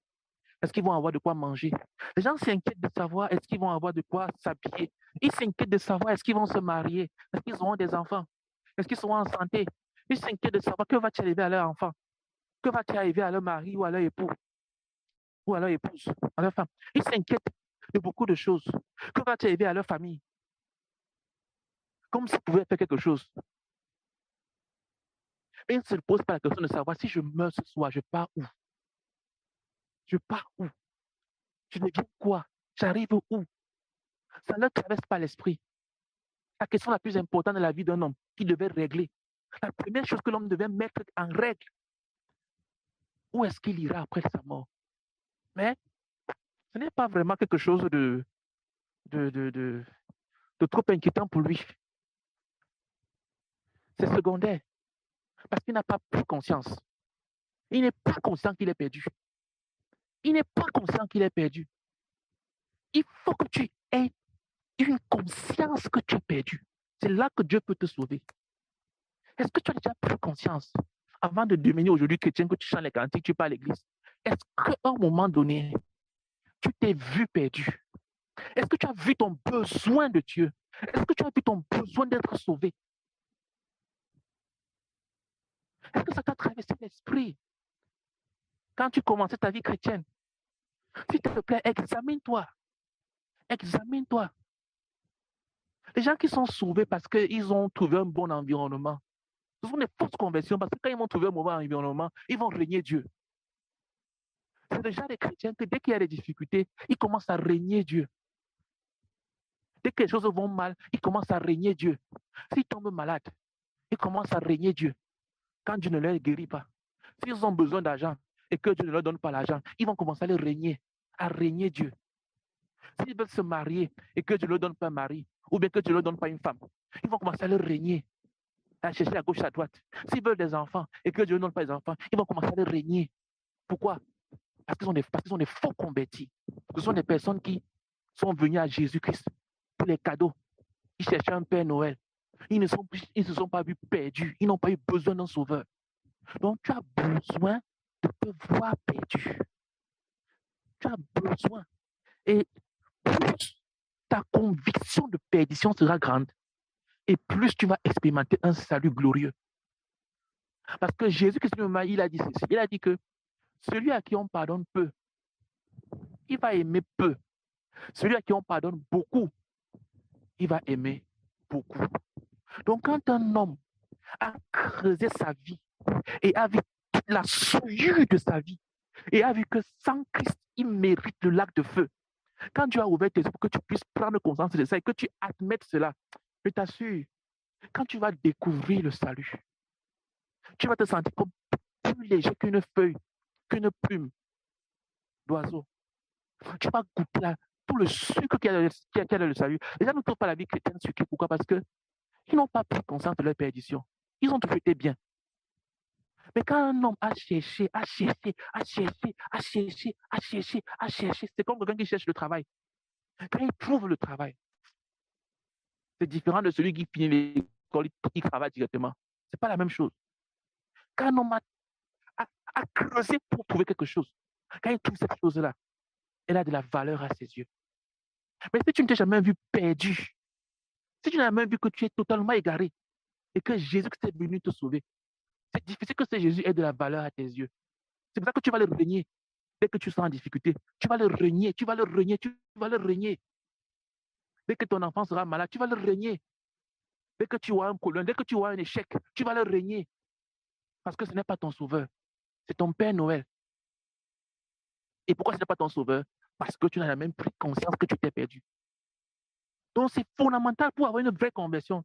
est-ce qu'ils vont avoir de quoi manger. Les gens s'inquiètent de savoir est-ce qu'ils vont avoir de quoi s'habiller. Ils s'inquiètent de savoir est-ce qu'ils vont se marier, est-ce qu'ils auront des enfants, est-ce qu'ils seront en santé. Ils s'inquiètent de savoir que va-t-il arriver à leur enfant, que va-t-il arriver à leur mari ou à leur époux, ou à leur épouse, à leur femme. Ils s'inquiètent de beaucoup de choses. Que va-t-il arriver à leur famille? Comme s'ils pouvaient faire quelque chose. Mais ils ne se posent pas la question de savoir si je meurs ce soir, je pars où? Je pars où? Je deviens quoi? J'arrive où? Ça ne leur traverse pas l'esprit. La question la plus importante de la vie d'un homme qui devait régler. La première chose que l'homme devait mettre en règle, où est-ce qu'il ira après sa mort? Mais ce n'est pas vraiment quelque chose de trop inquiétant pour lui. C'est secondaire. Parce qu'il n'a pas pris conscience. Il n'est pas conscient qu'il est perdu. Il n'est pas conscient qu'il est perdu. Il faut que tu aies une conscience que tu es perdu. C'est là que Dieu peut te sauver. Est-ce que tu as déjà pris conscience avant de devenir aujourd'hui chrétien, que tu chantes les cantiques, tu pars à l'église? Est-ce qu'à un moment donné, tu t'es vu perdu? Est-ce que tu as vu ton besoin de Dieu? Est-ce que tu as vu ton besoin d'être sauvé? Est-ce que ça t'a traversé l'esprit quand tu commençais ta vie chrétienne? S'il te plaît, examine-toi. Examine-toi. Les gens qui sont sauvés parce qu'ils ont trouvé un bon environnement, ce sont des fausses conversions parce que quand ils vont trouver un mauvais environnement, ils vont régner Dieu. C'est le genre de chrétiens que dès qu'il y a des difficultés, ils commencent à régner Dieu. Dès que les choses vont mal, ils commencent à régner Dieu. S'ils tombent malades, ils commencent à régner Dieu. Quand Dieu ne les guérit pas, s'ils ont besoin d'argent et que Dieu ne leur donne pas l'argent, ils vont commencer à régner Dieu. S'ils veulent se marier et que Dieu ne leur donne pas un mari, ou bien que Dieu ne leur donne pas une femme, ils vont commencer à le régner, à chercher à gauche, à droite. S'ils veulent des enfants et que Dieu ne donne pas des enfants, ils vont commencer à le régner. Pourquoi? Parce qu'ils sont des faux convertis. Ce sont des personnes qui sont venues à Jésus-Christ pour les cadeaux. Ils cherchaient un Père Noël. Ils ne se sont pas vus perdus. Ils n'ont pas eu besoin d'un sauveur. Donc, tu as besoin de te voir perdu. Tu as besoin. Et plus ta conviction de perdition sera grande, et plus tu vas expérimenter un salut glorieux. Parce que Jésus-Christ lui-même, il a dit ceci. Il a dit que celui à qui on pardonne peu, il va aimer peu. Celui à qui on pardonne beaucoup, il va aimer beaucoup. Donc, quand un homme a creusé sa vie et a vu la souillure de sa vie et a vu que sans Christ, il mérite le lac de feu. Quand Dieu a ouvert tes yeux pour que tu puisses prendre conscience de ça et que tu admettes cela, je t'assure, quand tu vas découvrir le salut, tu vas te sentir comme plus léger qu'une feuille, qu'une plume d'oiseau. Tu vas goûter tout le sucre qu'il y a dans le salut. Les gens ne trouvent pas la vie chrétienne sucrée. Pourquoi? Parce qu'ils n'ont pas pris conscience de leur perdition. Ils ont toujours été bien. Mais quand un homme a cherché, c'est comme quelqu'un qui cherche le travail. Quand il trouve le travail, c'est différent de celui qui finit l'école, il travaille directement. Ce n'est pas la même chose. Quand un homme a creusé pour trouver quelque chose, quand il trouve cette chose-là, elle a de la valeur à ses yeux. Mais si tu ne t'es jamais vu perdu, si tu n'as jamais vu que tu es totalement égaré et que Jésus est venu te sauver, c'est difficile que ce Jésus ait de la valeur à tes yeux. C'est pour ça que tu vas le renier dès que tu seras en difficulté. Tu vas le renier, tu vas le renier, tu vas le renier. Dès que ton enfant sera malade, tu vas le renier. Dès que tu auras un problème, dès que tu auras un échec, tu vas le renier. Parce que ce n'est pas ton sauveur, c'est ton Père Noël. Et pourquoi ce n'est pas ton sauveur? Parce que tu n'as même pris conscience que tu t'es perdu. Donc c'est fondamental pour avoir une vraie conversion.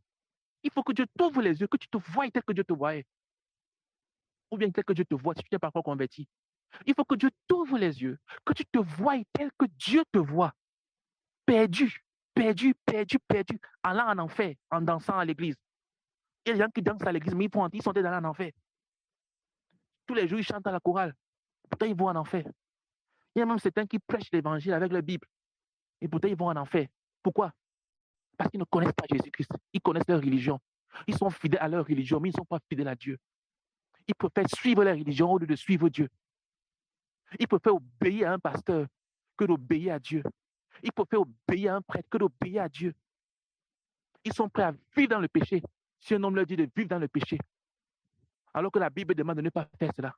Il faut que Dieu t'ouvre les yeux, que tu te voies tel que Dieu te voyait. Ou bien tel que Dieu te voit si tu n'es pas encore converti. Il faut que Dieu t'ouvre les yeux, que tu te voies tel que Dieu te voit. Perdu, perdu, perdu, perdu, allant en enfer, en dansant à l'église. Il y a des gens qui dansent à l'église, mais ils sont allés en enfer. Tous les jours, ils chantent à la chorale. Pourtant, ils vont en enfer. Il y a même certains qui prêchent l'évangile avec la Bible. Et pourtant, ils vont en enfer. Pourquoi? Parce qu'ils ne connaissent pas Jésus-Christ. Ils connaissent leur religion. Ils sont fidèles à leur religion, mais ils ne sont pas fidèles à Dieu. Ils préfèrent suivre leur religion au lieu de suivre Dieu. Ils préfèrent obéir à un pasteur que d'obéir à Dieu. Ils préfèrent obéir à un prêtre que d'obéir à Dieu. Ils sont prêts à vivre dans le péché. Si un homme leur dit de vivre dans le péché, alors que la Bible demande de ne pas faire cela.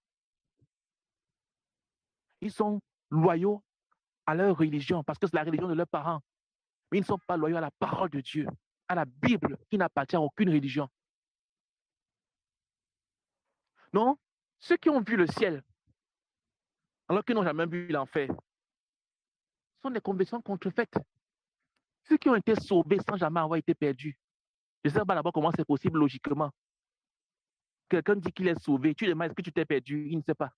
Ils sont loyaux à leur religion parce que c'est la religion de leurs parents. Mais ils ne sont pas loyaux à la parole de Dieu, à la Bible qui n'appartient à aucune religion. Non, ceux qui ont vu le ciel, alors qu'ils n'ont jamais vu l'enfer, sont des convictions contrefaites. Ceux qui ont été sauvés sans jamais avoir été perdus. Je ne sais pas d'abord comment c'est possible logiquement. Quelqu'un dit qu'il est sauvé, tu lui demandes est-ce que tu t'es perdu, il ne sait pas.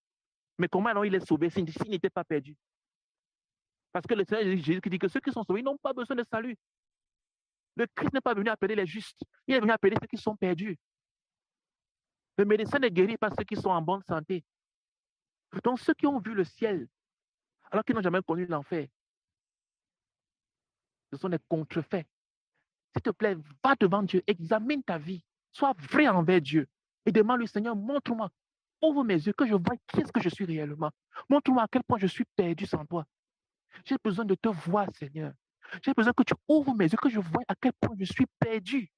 Mais comment alors il est sauvé s'il n'était pas perdu? Parce que le Seigneur Jésus qui dit que ceux qui sont sauvés n'ont pas besoin de salut. Le Christ n'est pas venu appeler les justes, il est venu appeler ceux qui sont perdus. Le médecin ne guérit pas ceux qui sont en bonne santé. Donc ceux qui ont vu le ciel, alors qu'ils n'ont jamais connu l'enfer, ce sont des contrefaits. S'il te plaît, va devant Dieu, examine ta vie, sois vrai envers Dieu et demande-lui, Seigneur, montre-moi, ouvre mes yeux, que je vois qui est-ce que je suis réellement. Montre-moi à quel point je suis perdu sans toi. J'ai besoin de te voir, Seigneur. J'ai besoin que tu ouvres mes yeux, que je vois à quel point je suis perdu.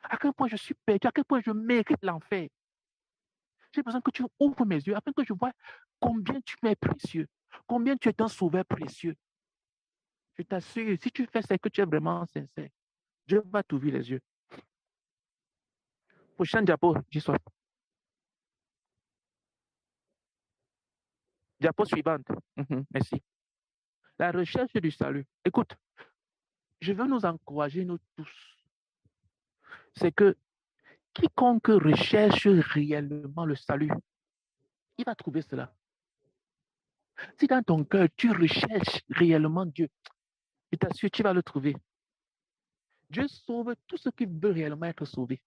À quel point je suis perdu, à quel point je mérite l'enfer. J'ai besoin que tu ouvres mes yeux afin que je vois combien tu m'es précieux, combien tu es un sauveur précieux. Je t'assure, si tu fais ça et que tu es vraiment sincère, Dieu va t'ouvrir les yeux. Prochain diapo, j'y sois. Diapo suivante. Merci. La recherche du salut. Écoute, je veux nous encourager, nous tous. C'est que quiconque recherche réellement le salut, il va trouver cela. Si dans ton cœur, tu recherches réellement Dieu, je t'assure, tu vas le trouver. Dieu sauve tous ceux qui veulent réellement être sauvés.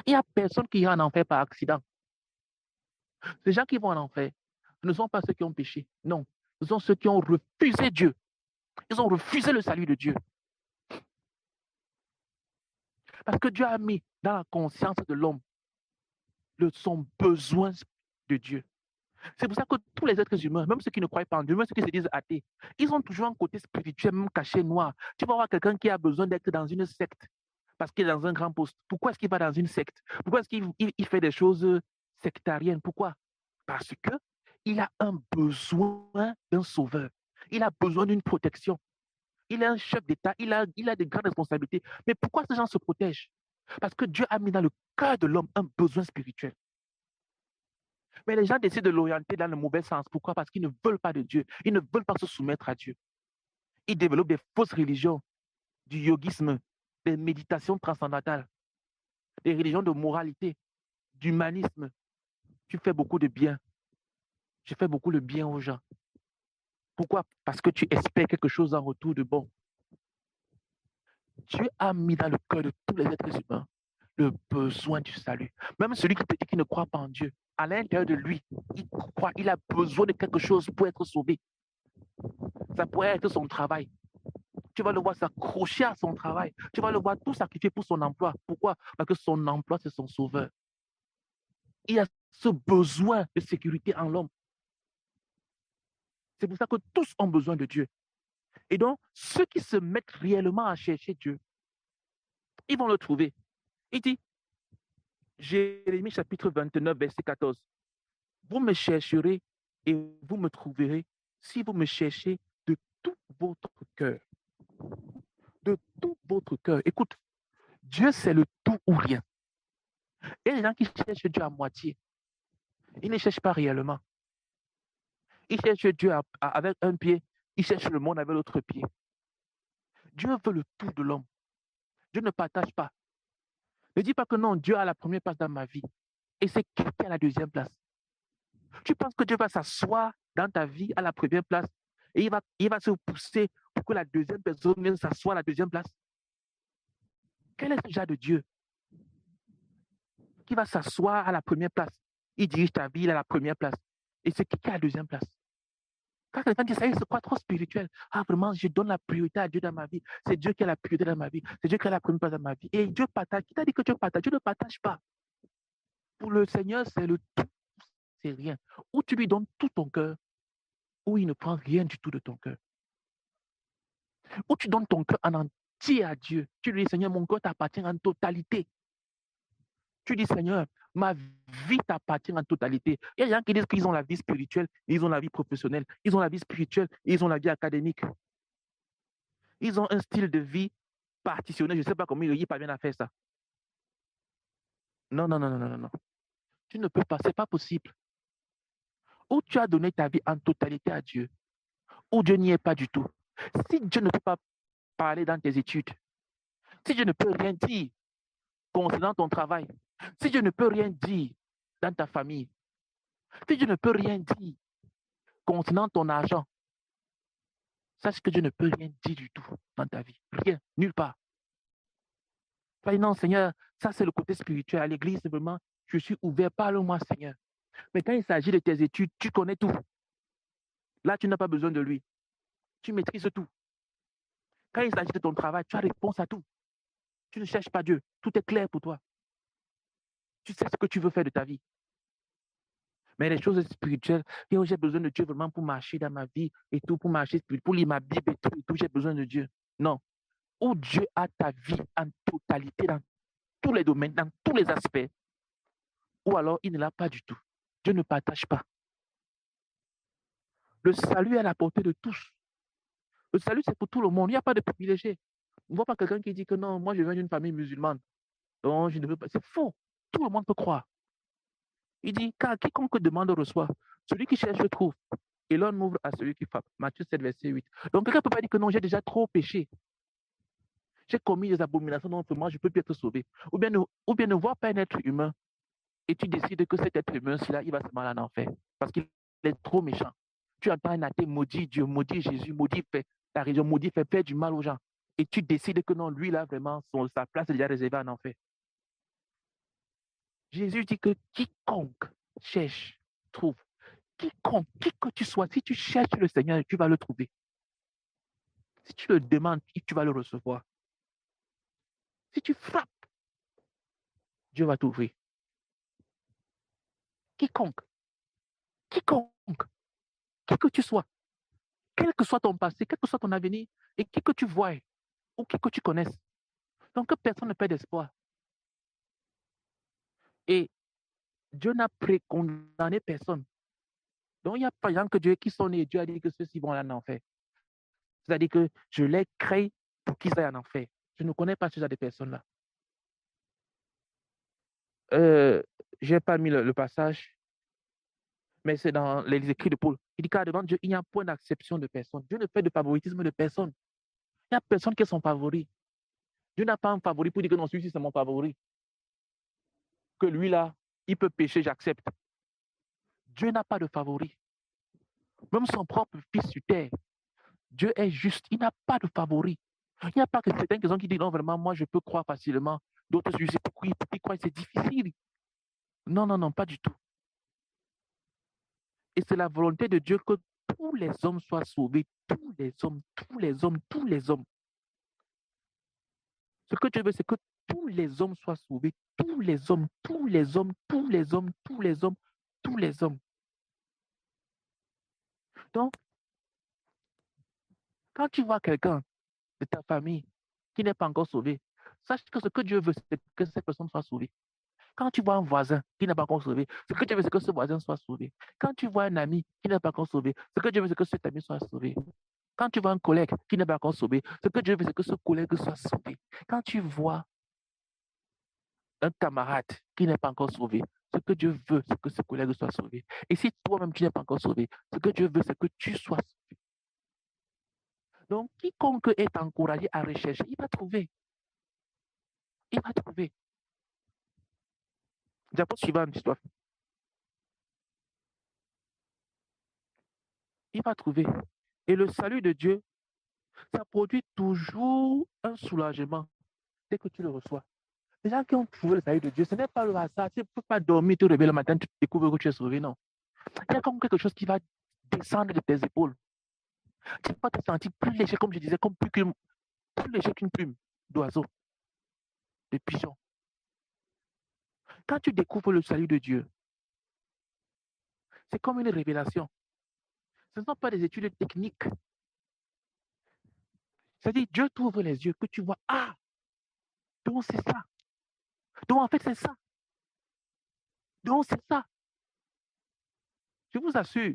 Il n'y a personne qui ira en enfer par accident. Les gens qui vont en enfer ne sont pas ceux qui ont péché. Non, ce sont ceux qui ont refusé Dieu. Ils ont refusé le salut de Dieu. Parce que Dieu a mis dans la conscience de l'homme son besoin de Dieu. C'est pour ça que tous les êtres humains, même ceux qui ne croient pas en Dieu, même ceux qui se disent athées, ils ont toujours un côté spirituel, même caché, noir. Tu vas voir quelqu'un qui a besoin d'être dans une secte parce qu'il est dans un grand poste. Pourquoi est-ce qu'il va dans une secte? Pourquoi est-ce qu'il fait des choses sectariennes? Pourquoi? Parce qu'il a un besoin d'un sauveur. Il a besoin d'une protection. Il est un chef d'État, il a de grandes responsabilités. Mais pourquoi ces gens se protègent? Parce que Dieu a mis dans le cœur de l'homme un besoin spirituel. Mais les gens décident de l'orienter dans le mauvais sens. Pourquoi? Parce qu'ils ne veulent pas de Dieu. Ils ne veulent pas se soumettre à Dieu. Ils développent des fausses religions, du yogisme, des méditations transcendantales, des religions de moralité, d'humanisme. Tu fais beaucoup de bien. Je fais beaucoup de bien aux gens. Pourquoi? Parce que tu espères quelque chose en retour de bon. Dieu a mis dans le cœur de tous les êtres humains le besoin du salut. Même celui qui te dit qu'il ne croit pas en Dieu, à l'intérieur de lui, il croit, il a besoin de quelque chose pour être sauvé. Ça pourrait être son travail. Tu vas le voir s'accrocher à son travail. Tu vas le voir tout sacrifier pour son emploi. Pourquoi? Parce que son emploi, c'est son sauveur. Il a ce besoin de sécurité en l'homme. C'est pour ça que tous ont besoin de Dieu. Et donc, ceux qui se mettent réellement à chercher Dieu, ils vont le trouver. Il dit, Jérémie chapitre 29, verset 14, vous me chercherez et vous me trouverez si vous me cherchez de tout votre cœur. De tout votre cœur. Écoute, Dieu, c'est le tout ou rien. Et les gens qui cherchent Dieu à moitié, ils ne cherchent pas réellement. Ils cherchent Dieu avec un pied, ils cherchent le monde avec l'autre pied. Dieu veut le tout de l'homme. Dieu ne partage pas. Ne dis pas que non, Dieu a la première place dans ma vie. Et c'est qui a la deuxième place? Tu penses que Dieu va s'asseoir dans ta vie à la première place et il va se pousser pour que la deuxième personne vienne s'asseoir à la deuxième place? Quel est ce genre de Dieu qui va s'asseoir à la première place? Il dirige ta vie, il a la première place. Et c'est qui a la deuxième place? Quand quelqu'un dit ça, il se croit trop spirituel. Ah, vraiment, je donne la priorité à Dieu dans ma vie. C'est Dieu qui a la priorité dans ma vie. C'est Dieu qui a la première place dans ma vie. Et Dieu partage. Qui t'a dit que Dieu partage? Dieu ne partage pas. Pour le Seigneur, c'est le tout, c'est rien. Ou tu lui donnes tout ton cœur, ou il ne prend rien du tout de ton cœur. Ou tu donnes ton cœur en entier à Dieu. Tu lui dis, Seigneur, mon cœur t'appartient en totalité. Tu dis, Seigneur, ma vie t'appartient en totalité. Il y a des gens qui disent qu'ils ont la vie spirituelle, ils ont la vie professionnelle, ils ont la vie spirituelle, ils ont la vie académique. Ils ont un style de vie partitionné. Je ne sais pas comment ils parviennent à faire ça. Non, non, non, non, non, non. Tu ne peux pas, ce n'est pas possible. Ou tu as donné ta vie en totalité à Dieu, ou Dieu n'y est pas du tout. Si Dieu ne peut pas parler dans tes études, si Dieu ne peut rien dire concernant ton travail, si Dieu ne peut rien dire dans ta famille, si Dieu ne peut rien dire concernant ton argent, sache que Dieu ne peut rien dire du tout dans ta vie. Rien, nulle part. Tu vas dire, non, Seigneur, ça c'est le côté spirituel. À l'église, simplement, je suis ouvert, parle-moi, Seigneur. Mais quand il s'agit de tes études, tu connais tout. Là, tu n'as pas besoin de lui. Tu maîtrises tout. Quand il s'agit de ton travail, tu as réponse à tout. Tu ne cherches pas Dieu. Tout est clair pour toi. Tu sais ce que tu veux faire de ta vie. Mais les choses spirituelles, j'ai besoin de Dieu vraiment pour marcher dans ma vie et tout, pour marcher, pour lire ma Bible et tout, j'ai besoin de Dieu. Non. Ou Dieu a ta vie en totalité dans tous les domaines, dans tous les aspects, ou alors il ne l'a pas du tout. Dieu ne partage pas. Le salut est à la portée de tous. Le salut, c'est pour tout le monde. Il n'y a pas de privilégié. On ne voit pas quelqu'un qui dit que non, moi je viens d'une famille musulmane. Donc je ne veux pas. C'est faux. Tout le monde peut croire. Il dit, car quiconque demande reçoit. Celui qui cherche trouve. et l'on ouvre à celui qui frappe. Matthieu 7, verset 8. Donc, quelqu'un ne peut pas dire que non, j'ai déjà trop péché. J'ai commis des abominations, donc moi, je ne peux plus être sauvé. Ou bien ne voir pas un être humain et tu décides que cet être humain-là, il va se mal en enfer parce qu'il est trop méchant. Tu entends un athée maudit Dieu, maudit Jésus, maudit fait la religion, maudit fait faire du mal aux gens. Et tu décides que non, lui, là, vraiment, sa place est déjà réservée en enfer. Jésus dit que quiconque cherche, trouve. Quiconque, qui que tu sois, si tu cherches le Seigneur, tu vas le trouver. Si tu le demandes, tu vas le recevoir. Si tu frappes, Dieu va t'ouvrir. Quiconque, quiconque, qui que tu sois, quel que soit ton passé, quel que soit ton avenir, et qui que tu vois, ou qui que tu connaisses. Donc que personne ne perd d'espoir. Et Dieu n'a précondamné personne. Donc il n'y a pas de gens que Dieu qui sont nés, Dieu a dit que ceux-ci vont aller en enfer. C'est-à-dire que je les crée pour qu'ils aillent en enfer. Je ne connais pas ce genre de personnes-là. Je n'ai pas mis le passage, mais c'est dans les écrits de Paul. Il dit qu'à devant Dieu, il n'y a point d'acception de personne. Dieu ne fait de favoritisme de personne. Il n'y a personne qui est son favori. Dieu n'a pas un favori pour dire que non, celui-ci c'est mon favori. Que lui là, il peut pécher, j'accepte. Dieu n'a pas de favori. Même son propre fils sur terre, Dieu est juste. Il n'a pas de favori. Il n'y a pas que certaines personnes qui disent non, vraiment, moi je peux croire facilement. D'autres se disent pourquoi ils croient, c'est difficile. Non, non, non, pas du tout. Et c'est la volonté de Dieu que tous les hommes soient sauvés. Tous les hommes, tous les hommes, tous les hommes. Ce que Dieu veut, c'est que tous les hommes soient sauvés. Tous les hommes, tous les hommes, tous les hommes, tous les hommes, tous les hommes. Donc, quand tu vois quelqu'un de ta famille qui n'est pas encore sauvé, sache que ce que Dieu veut, c'est que cette personne soit sauvée. Quand tu vois un voisin qui n'est pas encore sauvé, ce que Dieu veut, c'est que ce voisin soit sauvé. Quand tu vois un ami qui n'est pas encore sauvé, ce que Dieu veut, c'est que cet ami soit sauvé. Quand tu vois un collègue qui n'est pas encore sauvé, ce que Dieu veut, c'est que ce collègue soit sauvé. Quand tu vois un camarade qui n'est pas encore sauvé, ce que Dieu veut, c'est que ce collègue soit sauvé. Et si toi-même tu n'es pas encore sauvé, ce que Dieu veut, c'est que tu sois sauvé. Donc, quiconque est encouragé à rechercher, il va trouver. Il va trouver. Diapo suivante, histoire. Il va trouver. Et le salut de Dieu, ça produit toujours un soulagement dès que tu le reçois. Les gens qui ont trouvé le salut de Dieu, ce n'est pas le hasard. Tu ne peux pas dormir, te réveiller le matin, tu découvres que tu es sauvé. Non. Il y a comme quelque chose qui va descendre de tes épaules. Tu ne vas pas te sentir plus léger, comme je disais, comme plus léger qu'une plume d'oiseau, de pigeon. Quand tu découvres le salut de Dieu, c'est comme une révélation. Ce ne sont pas des études techniques. C'est-à-dire, Dieu t'ouvre les yeux, que tu vois, ah, donc c'est ça. Donc en fait, c'est ça. Donc c'est ça. Je vous assure,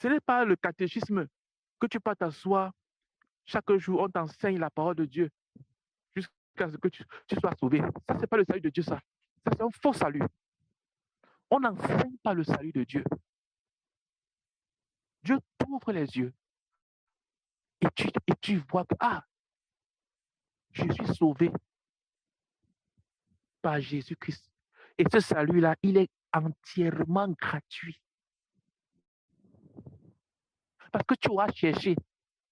ce n'est pas le catéchisme que tu peux t'asseoir chaque jour, on t'enseigne la parole de Dieu jusqu'à ce que tu sois sauvé. Ça, ce n'est pas le salut de Dieu, ça. Ça, c'est un faux salut. On n'enseigne pas le salut de Dieu. Dieu t'ouvre les yeux et tu vois que, ah, je suis sauvé par Jésus-Christ. Et ce salut-là, il est entièrement gratuit. Parce que tu auras cherché,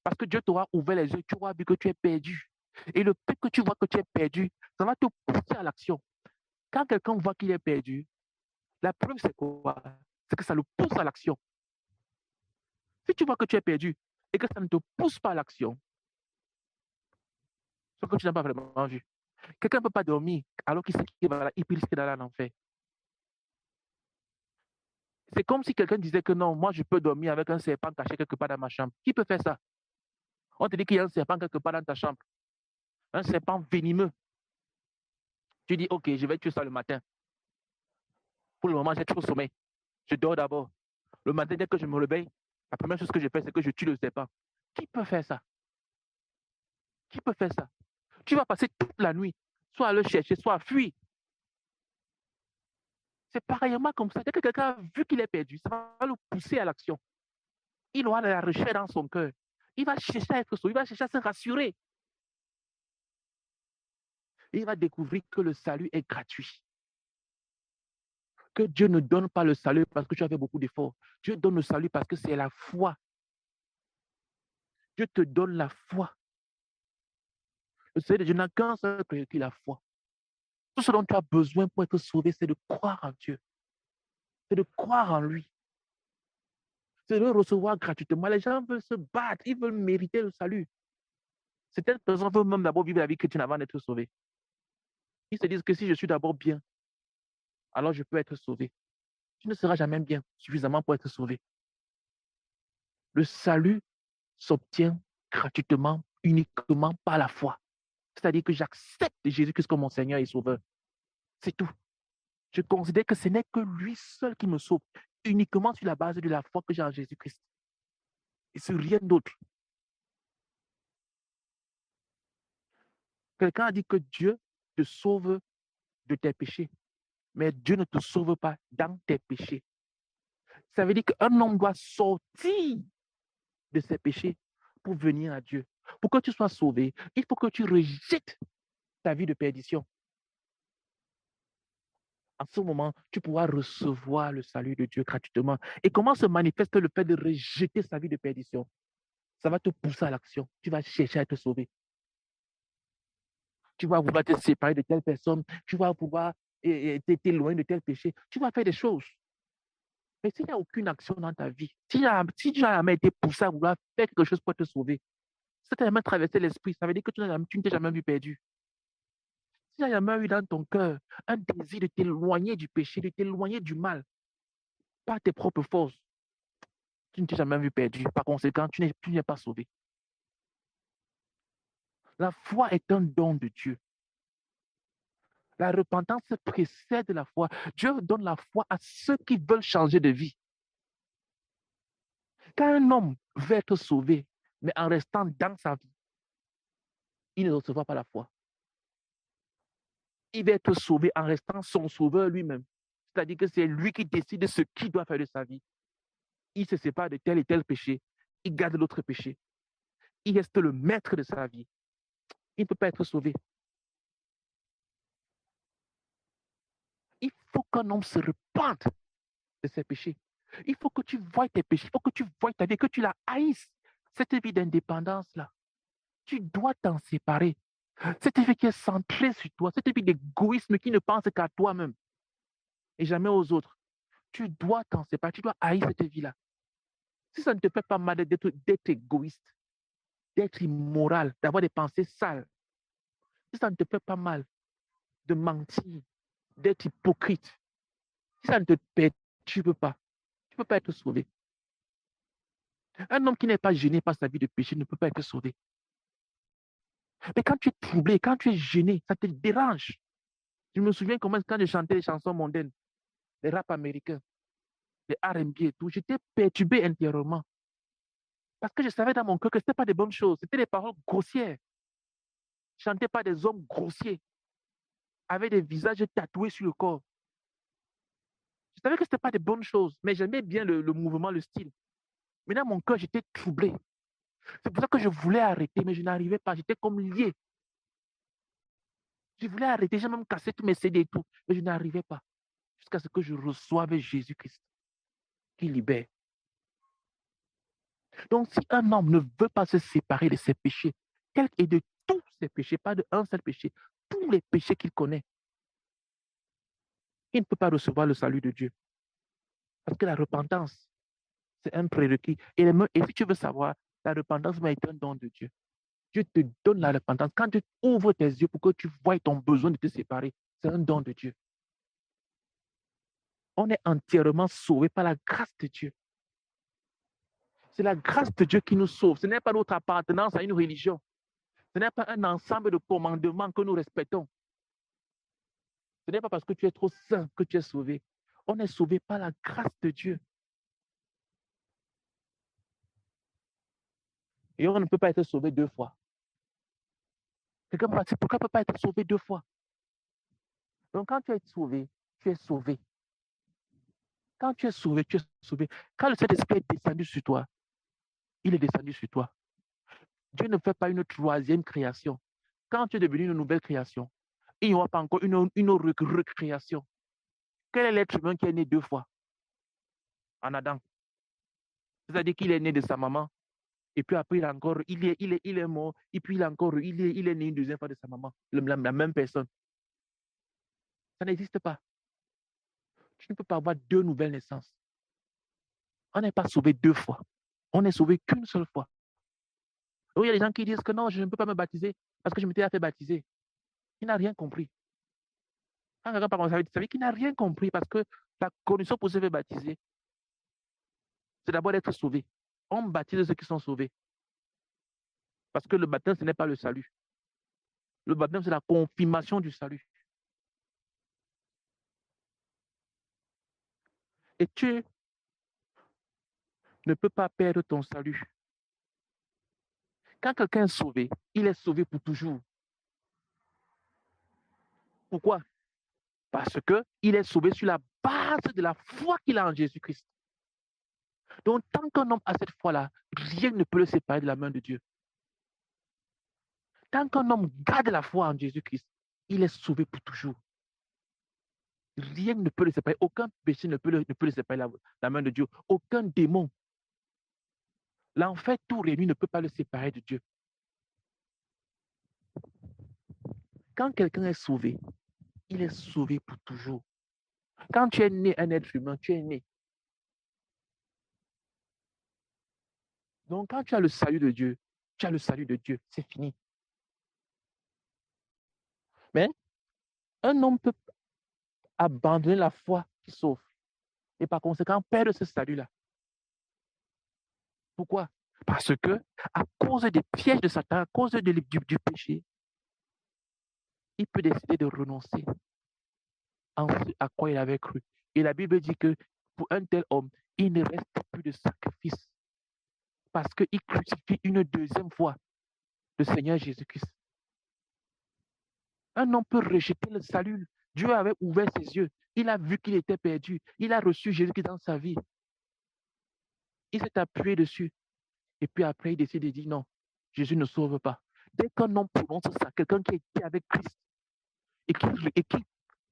parce que Dieu t'aura ouvert les yeux, tu auras vu que tu es perdu. Et le fait que tu vois que tu es perdu, ça va te pousser à l'action. Quand quelqu'un voit qu'il est perdu, la preuve c'est quoi? C'est que ça le pousse à l'action. Si tu vois que tu es perdu et que ça ne te pousse pas à l'action, c'est que tu n'as pas vraiment vu. Quelqu'un ne peut pas dormir alors qu'il sait qu'il risque d'aller en enfer. C'est comme si quelqu'un disait que non, moi je peux dormir avec un serpent caché quelque part dans ma chambre. Qui peut faire ça? On te dit qu'il y a un serpent quelque part dans ta chambre. Un serpent venimeux. Tu dis, ok, je vais tuer ça le matin. Pour le moment, j'ai trop sommeil. Je dors d'abord. Le matin, dès que je me réveille, la première chose que je fais, c'est que je tue le serpent. Qui peut faire ça? Qui peut faire ça? Tu vas passer toute la nuit, soit à le chercher, soit à fuir. C'est pareillement comme ça. Dès que quelqu'un a vu qu'il est perdu, ça va le pousser à l'action. Il aura de la recherche dans son cœur. Il va chercher à être sauvé, il va chercher à se rassurer. Et il va découvrir que le salut est gratuit. Que Dieu ne donne pas le salut parce que tu as fait beaucoup d'efforts. Dieu donne le salut parce que c'est la foi. Dieu te donne la foi. Le salut de Dieu n'a qu'un seul prérequis, la foi. Tout ce dont tu as besoin pour être sauvé, c'est de croire en Dieu. C'est de croire en lui. C'est de le recevoir gratuitement. Les gens veulent se battre, ils veulent mériter le salut. Certaines personnes veulent même d'abord vivre la vie chrétienne avant d'être sauvées. Ils se disent que si je suis d'abord bien, alors je peux être sauvé. Tu ne seras jamais bien suffisamment pour être sauvé. Le salut s'obtient gratuitement, uniquement par la foi. C'est-à-dire que j'accepte Jésus-Christ comme mon Seigneur et Sauveur. C'est tout. Je considère que ce n'est que lui seul qui me sauve, uniquement sur la base de la foi que j'ai en Jésus-Christ. Et sur rien d'autre. Quelqu'un a dit que Dieu te sauve de tes péchés, mais Dieu ne te sauve pas dans tes péchés. Ça veut dire qu'un homme doit sortir de ses péchés pour venir à Dieu. Pour que tu sois sauvé, il faut que tu rejettes ta vie de perdition. En ce moment, tu pourras recevoir le salut de Dieu gratuitement. Et comment se manifeste le fait de rejeter sa vie de perdition? Ça va te pousser à l'action. Tu vas chercher à te sauver. Tu vas vouloir te séparer de telle personne. Tu vas pouvoir t'éloigner de tel péché. Tu vas faire des choses. Mais s'il n'y a aucune action dans ta vie, si tu n'as jamais été poussé à vouloir faire quelque chose pour te sauver, si tu n'as jamais traversé l'esprit, ça veut dire que tu ne t'es jamais vu perdu. Si tu n'as jamais eu dans ton cœur un désir de t'éloigner du péché, de t'éloigner du mal, par tes propres forces, tu ne t'es jamais vu perdu. Par conséquent, tu n'es pas sauvé. La foi est un don de Dieu. La repentance précède la foi. Dieu donne la foi à ceux qui veulent changer de vie. Quand un homme veut être sauvé, mais en restant dans sa vie, il ne recevra pas la foi. Il va être sauvé en restant son sauveur lui-même. C'est-à-dire que c'est lui qui décide de ce qu'il doit faire de sa vie. Il se sépare de tel et tel péché. Il garde l'autre péché. Il reste le maître de sa vie. Il ne peut pas être sauvé. Il faut qu'un homme se repente de ses péchés. Il faut que tu voies tes péchés. Il faut que tu voies ta vie, que tu la haïsses. Cette vie d'indépendance-là. Tu dois t'en séparer. Cette vie qui est centrée sur toi. Cette vie d'égoïsme qui ne pense qu'à toi-même et jamais aux autres. Tu dois t'en séparer. Tu dois haïr cette vie-là. Si ça ne te fait pas mal d'être égoïste, d'être immoral, d'avoir des pensées sales, si ça ne te fait pas mal de mentir, d'être hypocrite, si ça ne te perturbe pas, tu ne peux pas être sauvé. Un homme qui n'est pas gêné par sa vie de péché ne peut pas être sauvé. Mais quand tu es troublé, quand tu es gêné, ça te dérange. Je me souviens comment quand je chantais les chansons mondaines, les rap américains, les R&B et tout, j'étais perturbé intérieurement. Parce que je savais dans mon cœur que ce n'était pas des bonnes choses, c'était des paroles grossières. Chanté par des hommes grossiers, avec des visages tatoués sur le corps. Je savais que ce n'était pas des bonnes choses, mais j'aimais bien le mouvement, le style. Mais dans mon cœur, j'étais troublé. C'est pour ça que je voulais arrêter, mais je n'arrivais pas. J'étais comme lié. Je voulais arrêter, j'ai même cassé tous mes CD et tout, mais je n'arrivais pas. Jusqu'à ce que je reçoive Jésus-Christ qui libère. Donc, si un homme ne veut pas se séparer de ses péchés, et de tous ses péchés, pas d'un seul péché, tous les péchés qu'il connaît, il ne peut pas recevoir le salut de Dieu. Parce que la repentance, c'est un prérequis. Et si tu veux savoir, la repentance est un don de Dieu. Dieu te donne la repentance. Quand tu ouvres tes yeux pour que tu voies ton besoin de te séparer, c'est un don de Dieu. On est entièrement sauvé par la grâce de Dieu. C'est la grâce de Dieu qui nous sauve. Ce n'est pas notre appartenance à une religion. Ce n'est pas un ensemble de commandements que nous respectons. Ce n'est pas parce que tu es trop saint que tu es sauvé. On est sauvé par la grâce de Dieu. Et on ne peut pas être sauvé deux fois. Quelqu'un me dit, pourquoi on ne peut pas être sauvé deux fois? Donc, quand tu es sauvé, tu es sauvé. Quand tu es sauvé, tu es sauvé. Quand le Saint-Esprit est descendu sur toi, il est descendu sur toi. Dieu ne fait pas une troisième création. Quand tu es devenu une nouvelle création, il n'y aura pas encore une recréation. Quel est l'être humain qui est né 2 fois? En Adam. C'est-à-dire qu'il est né de sa maman, et puis après, il est mort, et puis il est né une deuxième fois de sa maman, la même personne. Ça n'existe pas. Tu ne peux pas avoir 2 nouvelles naissances. On n'est pas sauvé 2 fois. On n'est sauvé qu'une seule fois. Donc, il y a des gens qui disent que non, je ne peux pas me baptiser parce que je m'étais fait baptiser. Il n'a rien compris. Quand quelqu'un parle comme ça, ça veut dire qu'il n'a rien compris parce que la condition pour se faire baptiser, c'est d'abord d'être sauvé. On baptise ceux qui sont sauvés. Parce que le baptême, ce n'est pas le salut. Le baptême, c'est la confirmation du salut. Et tu ne peux pas perdre ton salut. Quand quelqu'un est sauvé, il est sauvé pour toujours. Pourquoi? Parce qu'il est sauvé sur la base de la foi qu'il a en Jésus-Christ. Donc, tant qu'un homme a cette foi-là, rien ne peut le séparer de la main de Dieu. Tant qu'un homme garde la foi en Jésus-Christ, il est sauvé pour toujours. Rien ne peut le séparer. Aucun péché ne peut le séparer de la main de Dieu. Aucun démon. L'enfer tout réuni ne peut pas le séparer de Dieu. Quand quelqu'un est sauvé, il est sauvé pour toujours. Quand tu es né un être humain, tu es né. Donc, quand tu as le salut de Dieu, tu as le salut de Dieu. C'est fini. Mais un homme peut abandonner la foi qui sauve et par conséquent perdre ce salut-là. Pourquoi? Parce que, à cause des pièges de Satan, à cause du péché, il peut décider de renoncer en ce à quoi il avait cru. Et la Bible dit que pour un tel homme, il ne reste plus de sacrifice parce qu'il crucifie une deuxième fois le Seigneur Jésus-Christ. Un homme peut rejeter le salut. Dieu avait ouvert ses yeux. Il a vu qu'il était perdu. Il a reçu Jésus-Christ dans sa vie. Il s'est appuyé dessus. Et puis après, il décide de dire non, Jésus ne sauve pas. Dès qu'un homme prononce ça, quelqu'un qui était avec Christ et qui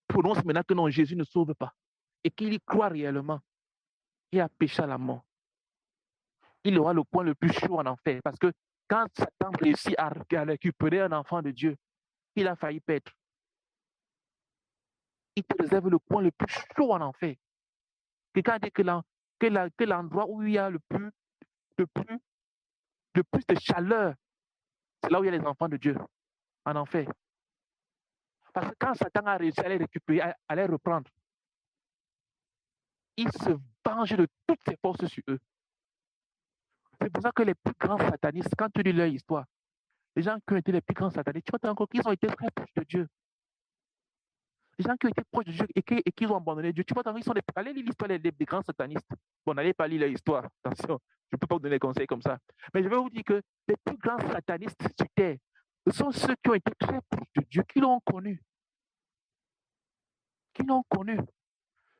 prononce maintenant que non, Jésus ne sauve pas et qu'il y croit réellement, il a péché à la mort. Il aura le point le plus chaud en enfer parce que quand Satan réussit à récupérer un enfant de Dieu, il a failli perdre. Il te réserve le point le plus chaud en enfer. Quelqu'un dit que l'endroit où il y a le plus de chaleur, c'est là où il y a les enfants de Dieu, en enfer. Parce que quand Satan a réussi à les récupérer, à les reprendre, il se venge de toutes ses forces sur eux. C'est pour ça que les plus grands satanistes, quand tu lis leur histoire, les gens qui ont été les plus grands satanistes, tu vois encore qu'ils ont été très proches de Dieu. Les gens qui ont été proches de Dieu et qui ont abandonné Dieu, tu vois encore qu'ils sont des... Allez lire l'histoire des grands satanistes. Bon, n'allez pas lire leur histoire, attention, je ne peux pas vous donner des conseils comme ça. Mais je vais vous dire que les plus grands satanistes sur terre, ce sont ceux qui ont été très proches de Dieu, qui l'ont connu. Qui l'ont connu,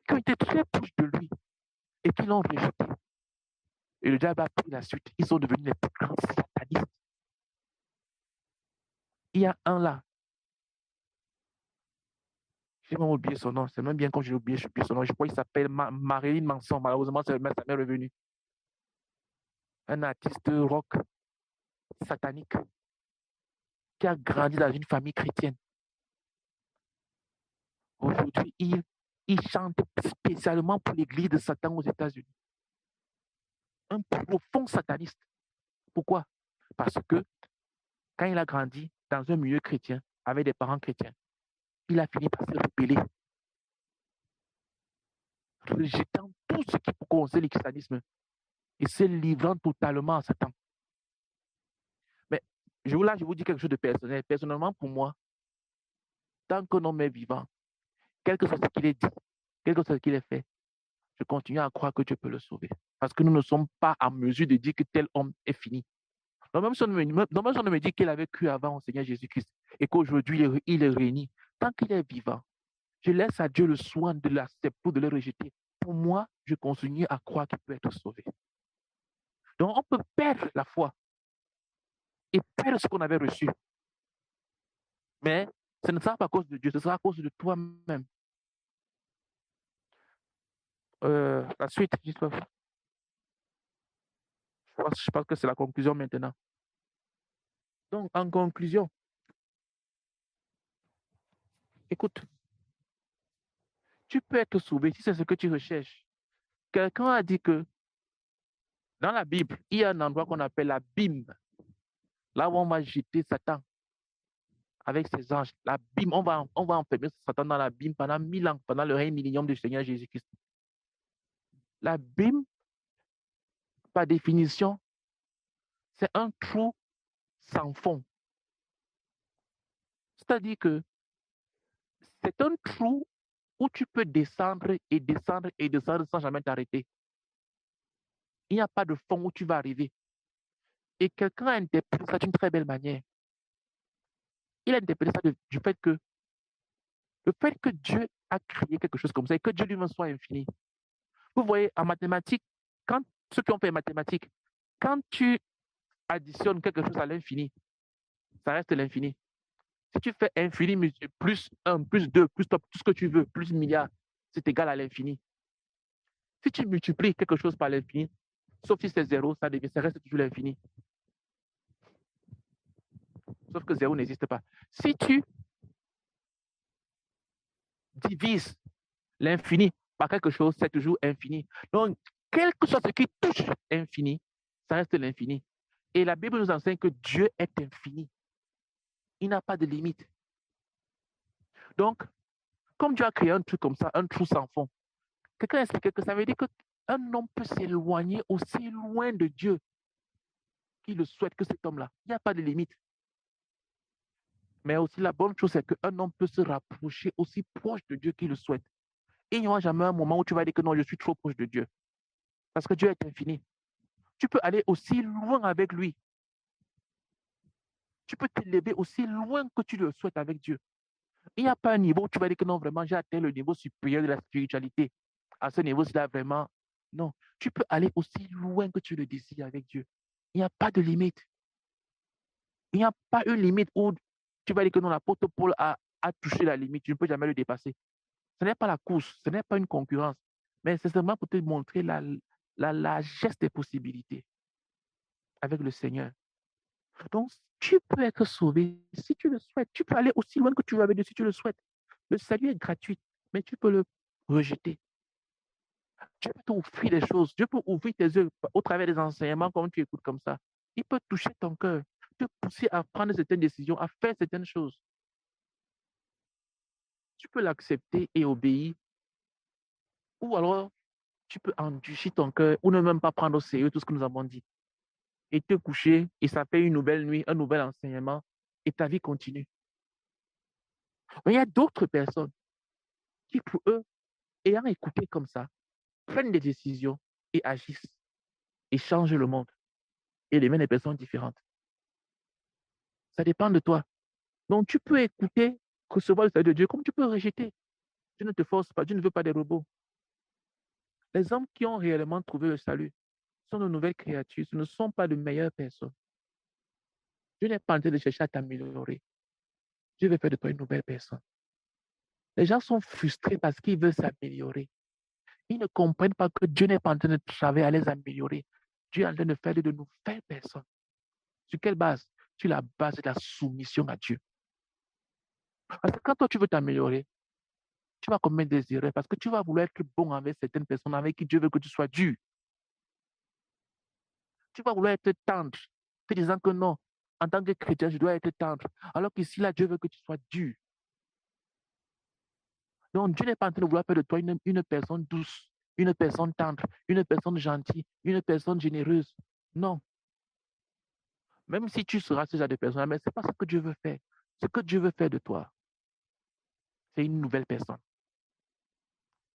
qui ont été très proches de lui et qui l'ont rejeté. Et le diable a pris la suite. Ils sont devenus les plus grands satanistes. Il y a un là. J'ai même oublié son nom. C'est même bien quand j'ai oublié son nom. Je crois qu'il s'appelle Marilyn Manson. Malheureusement, ça m'est revenu. Un artiste rock satanique qui a grandi dans une famille chrétienne. Aujourd'hui, il chante spécialement pour l'église de Satan aux États-Unis. Un profond sataniste. Pourquoi? Parce que quand il a grandi dans un milieu chrétien, avec des parents chrétiens, il a fini par se rebeller, rejetant tout ce qui peut causer le christianisme et se livrant totalement à Satan. Mais je vous dis quelque chose de personnel. Personnellement, pour moi, tant qu'un homme est vivant, quel que soit ce qu'il ait dit, quel que soit ce qu'il ait fait, je continue à croire que Dieu peut le sauver. Parce que nous ne sommes pas en mesure de dire que tel homme est fini. Donc même si on me dit qu'il avait cru avant au Seigneur Jésus-Christ et qu'aujourd'hui il est réuni, tant qu'il est vivant, je laisse à Dieu le soin de l'accepter ou de le rejeter. Pour moi, je continue à croire qu'il peut être sauvé. Donc, on peut perdre la foi et perdre ce qu'on avait reçu. Mais ce ne sera pas à cause de Dieu, ce sera à cause de toi-même. La suite, je pense que c'est la conclusion maintenant. Donc, en conclusion, écoute, tu peux être sauvé si c'est ce que tu recherches. Quelqu'un a dit que dans la Bible, il y a un endroit qu'on appelle la Bim, là où on va jeter Satan avec ses anges. La Bim, on va enfermer Satan dans la Bim pendant 1000 ans, pendant le règne millénium du Seigneur Jésus-Christ. La Bim, par définition, c'est un trou sans fond. C'est-à-dire que c'est un trou où tu peux descendre et descendre et descendre sans jamais t'arrêter. Il n'y a pas de fond où tu vas arriver. Et quelqu'un a interprété ça d'une très belle manière. Il a interprété ça du fait que le fait que Dieu a créé quelque chose comme ça et que Dieu lui-même soit infini. Vous voyez, en mathématiques, quand ceux qui ont fait mathématiques, quand tu additionnes quelque chose à l'infini, ça reste l'infini. Si tu fais infini plus 1, plus 2, plus tout ce que tu veux, plus milliard, c'est égal à l'infini. Si tu multiplies quelque chose par l'infini, sauf si c'est zéro, ça reste toujours l'infini. Sauf que zéro n'existe pas. Si tu divises l'infini par quelque chose, c'est toujours infini. Donc, quel que soit ce qui touche l'infini, ça reste l'infini. Et la Bible nous enseigne que Dieu est infini. Il n'a pas de limite. Donc, comme Dieu a créé un truc comme ça, un trou sans fond, quelqu'un a expliqué que ça veut dire qu'un homme peut s'éloigner aussi loin de Dieu qu'il le souhaite que cet homme-là. Il n'y a pas de limite. Mais aussi, la bonne chose, c'est qu'un homme peut se rapprocher aussi proche de Dieu qu'il le souhaite. Et il n'y aura jamais un moment où tu vas dire que non, je suis trop proche de Dieu. Parce que Dieu est infini. Tu peux aller aussi loin avec lui. Tu peux t'élever aussi loin que tu le souhaites avec Dieu. Il n'y a pas un niveau où tu vas dire que non, vraiment, j'ai atteint le niveau supérieur de la spiritualité. À ce niveau-là, vraiment, non. Tu peux aller aussi loin que tu le désires avec Dieu. Il n'y a pas de limite. Il n'y a pas une limite où tu vas dire que non, l'apôtre Paul a touché la limite. Tu ne peux jamais le dépasser. Ce n'est pas la course, ce n'est pas une concurrence, mais c'est seulement pour te montrer la largesse des possibilités avec le Seigneur. Donc, tu peux être sauvé si tu le souhaites. Tu peux aller aussi loin que tu veux avec Dieu si tu le souhaites. Le salut est gratuit, mais tu peux le rejeter. Dieu peut t'offrir des choses. Dieu peut ouvrir tes yeux au travers des enseignements comme tu écoutes comme ça. Il peut toucher ton cœur, te pousser à prendre certaines décisions, à faire certaines choses. Tu peux l'accepter et obéir. Ou alors, tu peux endurcir ton cœur ou ne même pas prendre au sérieux tout ce que nous avons dit. Et te coucher, et ça fait une nouvelle nuit, un nouvel enseignement, et ta vie continue. Mais il y a d'autres personnes qui, pour eux, ayant écouté comme ça, prennent des décisions et agissent et changent le monde et les mènent des personnes différentes. Ça dépend de toi. Donc, tu peux écouter, recevoir le salut de Dieu, comme tu peux rejeter. Dieu ne te force pas, Dieu ne veut pas des robots. Les hommes qui ont réellement trouvé le salut sont de nouvelles créatures, ce ne sont pas de meilleures personnes. Dieu n'est pas en train de chercher à t'améliorer. Dieu veut faire de toi une nouvelle personne. Les gens sont frustrés parce qu'ils veulent s'améliorer. Ils ne comprennent pas que Dieu n'est pas en train de travailler à les améliorer. Dieu est en train de faire de nouvelles personnes. Sur quelle base? Sur la base de la soumission à Dieu. Parce que quand toi, tu veux t'améliorer, tu vas commettre des erreurs parce que tu vas vouloir être bon avec certaines personnes avec qui Dieu veut que tu sois dur. Tu vas vouloir être tendre, te disant que non, en tant que chrétien, je dois être tendre. Alors qu'ici, là, Dieu veut que tu sois dur. Donc, Dieu n'est pas en train de vouloir faire de toi une personne douce, une personne tendre, une personne gentille, une personne généreuse. Non. Même si tu seras ce genre de personne, mais ce n'est pas ce que Dieu veut faire. Ce que Dieu veut faire de toi, c'est une nouvelle personne.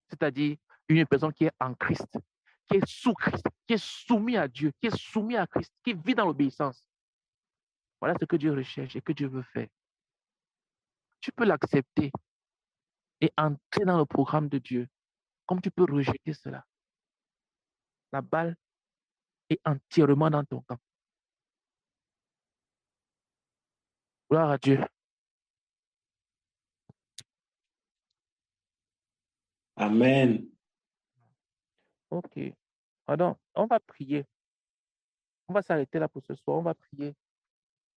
C'est-à-dire une personne qui est en Christ, qui est sous Christ, qui est soumis à Dieu, qui est soumis à Christ, qui vit dans l'obéissance. Voilà ce que Dieu recherche et que Dieu veut faire. Tu peux l'accepter et entrer dans le programme de Dieu, comme tu peux rejeter cela. La balle et entièrement dans ton camp. Gloire à Dieu. Amen. OK. Alors, on va prier. On va s'arrêter là pour ce soir. On va prier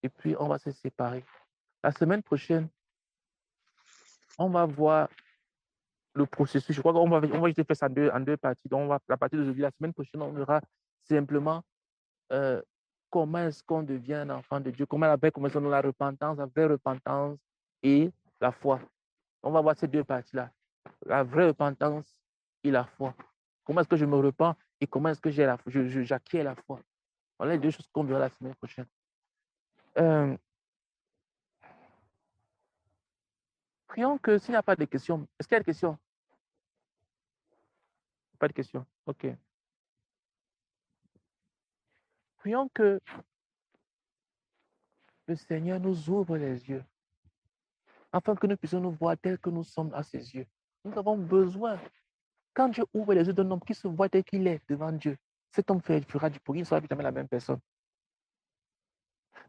et puis on va se séparer. La semaine prochaine, on va voir le processus. Je crois qu'on va juste faire ça en deux parties. Donc, la partie d'aujourd'hui, la semaine prochaine, on verra simplement comment est-ce qu'on devient un enfant de Dieu, comment avec commence la repentance, la vraie repentance et la foi. On va voir ces deux parties-là. La vraie repentance et la foi. Comment est-ce que je me repens et comment est-ce que j'acquiers la foi. Voilà les deux choses qu'on verra la semaine prochaine. Prions que s'il n'y a pas de questions, est-ce qu'il y a des questions? Pas de questions. OK. Prions que le Seigneur nous ouvre les yeux afin que nous puissions nous voir tels que nous sommes à ses yeux. Nous avons besoin. Quand Dieu ouvre les yeux d'un homme qui se voit tel qu'il est devant Dieu, cet homme fera du bruit, il ne sera plus jamais la même personne.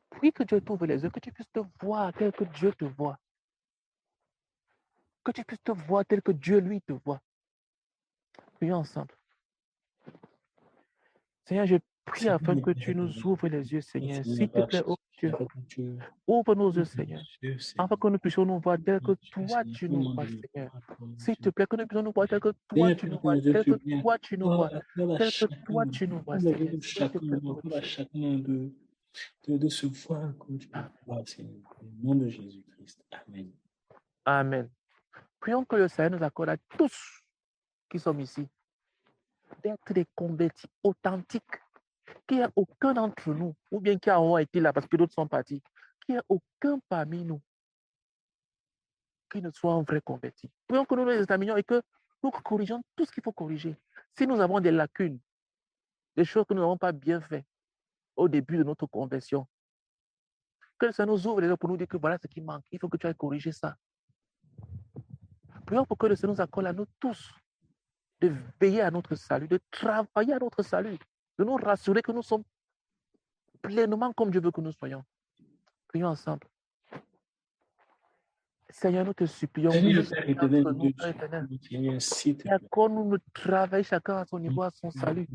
Prie que Dieu t'ouvre les yeux, que tu puisses te voir tel que Dieu te voit. Que tu puisses te voir tel que Dieu, lui, te voit. Prions ensemble. Seigneur, je prie afin que tu nous ouvres les yeux, Seigneur. S'il te plaît, oh Dieu, ouvre nos yeux, Seigneur, afin que nous puissions nous voir tel que toi, tu nous vois, Seigneur. S'il te plaît, que nous puissions nous voir tel que toi, tu nous vois, tel que toi, tu nous vois, tel que toi, tu nous vois, Seigneur. S'il te plaît, oh Dieu. Chacun de se voir comme tu peux voir, Seigneur. Au nom de Jésus-Christ. Amen. Amen. Prions que le Seigneur nous accorde à tous qui sommes ici d'être des convertis authentiques, qu'il n'y ait aucun d'entre nous, ou bien qui ont été là parce que d'autres sont partis, qu'il n'y ait aucun parmi nous qui ne soit un vrai converti. Prions que nous nous examinions et que nous corrigeons tout ce qu'il faut corriger. Si nous avons des lacunes, des choses que nous n'avons pas bien fait au début de notre conversion, que ça nous ouvre les yeux pour nous dire que voilà ce qui manque, il faut que tu ailles corriger ça. Prions pour que le Seigneur nous accorde à nous tous de veiller à notre salut, de travailler à notre salut, de nous rassurer que nous sommes pleinement comme Dieu veut que nous soyons. Prions ensemble. Seigneur, nous te supplions, Seigneur, bénis Père chacun éternel, d'entre nous, Père éternel. Seigneur, s'il te Et plaît. accorde-nous de travailler chacun à son niveau, à son salut.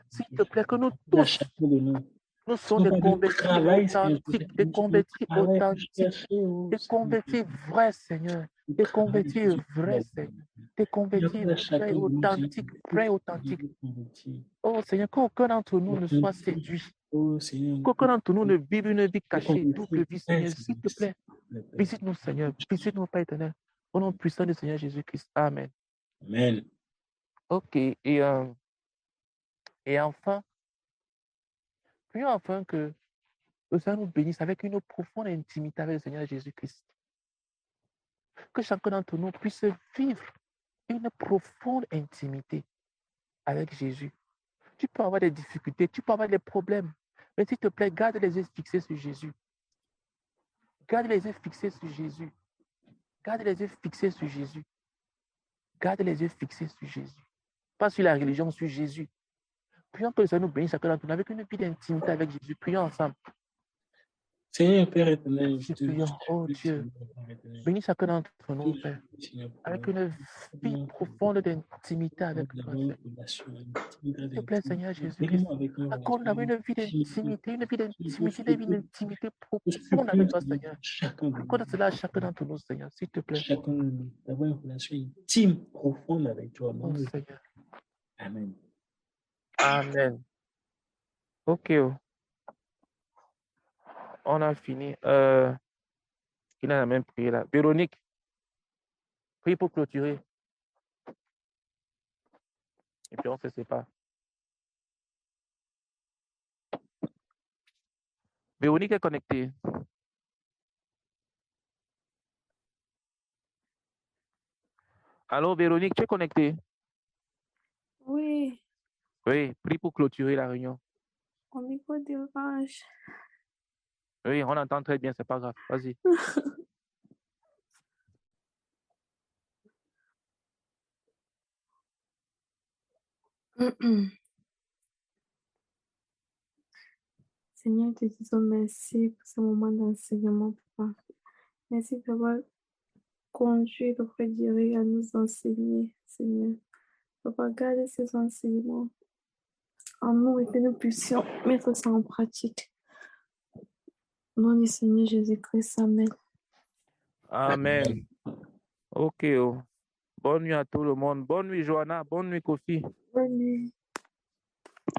S'il te plaît, que nous tous, Chacun de nous. nous sommes des convertis authentiques, des convertis authentiques, des convertis vrais, Seigneur, des convertis vrais, Seigneur, des convertis vrais, authentiques, vrais, authentiques. Oh Seigneur, qu'aucun d'entre nous ne soit séduit, Oh Seigneur, qu'aucun d'entre nous ne vive une vie cachée, double vie, Seigneur. S'il te plaît, visite-nous, Seigneur, visite-nous, Père éternel, au nom puissant du Seigneur Jésus-Christ. Amen. Amen. Ok, et enfin, prions enfin que le Seigneur nous bénisse avec une profonde intimité avec le Seigneur Jésus-Christ. Que chacun d'entre nous puisse vivre une profonde intimité avec Jésus. Tu peux avoir des difficultés, tu peux avoir des problèmes, mais s'il te plaît, garde les yeux fixés sur Jésus. Garde les yeux fixés sur Jésus. Garde les yeux fixés sur Jésus. Garde les yeux fixés sur Jésus. Pas sur la religion, sur Jésus. Prions que le Seigneur nous bénisse chacun d'entre nous avec une vie d'intimité avec Jésus. Prions ensemble. Seigneur, Père éternel, je te Prions, oh Dieu, bénis chacun d'entre nous, prie, Père, Seigneur, avec une vie profonde d'intimité avec toi, Seigneur. S'il te plaît, Seigneur Jésus-Christ, accorde-nous une vie d'intimité, une vie d'intimité, une vie d'intimité profonde avec toi, Seigneur. Accorde cela à chacun d'entre nous, Seigneur, s'il te plaît. Chacun de nous, d'avoir une relation intime, profonde avec toi. Oh, Seigneur. Amen. Amen. Ok. On a fini. Il a la même prière là. Véronique, prie pour clôturer. Et puis on se sépare. Véronique est connectée. Allô, Véronique, tu es connectée? Oui, Oui, prie pour clôturer la réunion. au micro dérange. Oui, on entend très bien, c'est pas grave. Vas-y. Seigneur, te disons merci pour ce moment d'enseignement, Papa. Merci d'avoir conduit le frère Thierry à nous enseigner, Seigneur. Papa, garde ces enseignements en nous et que nous puissions mettre ça en pratique. Au nom du Seigneur Jésus-Christ, Amen. Amen. Ok. Oh. Bonne nuit à tout le monde. Bonne nuit, Johanna. Bonne nuit, Kofi. Bonne nuit.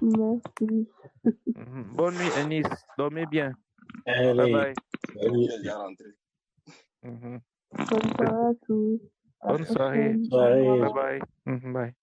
Merci. Bonne nuit, Ennis. Dormez bien. Allez, Bye bye. salut. Mhm. Bonne soirée à tous. À la Bonne soirée. prochaine. Soirée. Bye bye. Bye.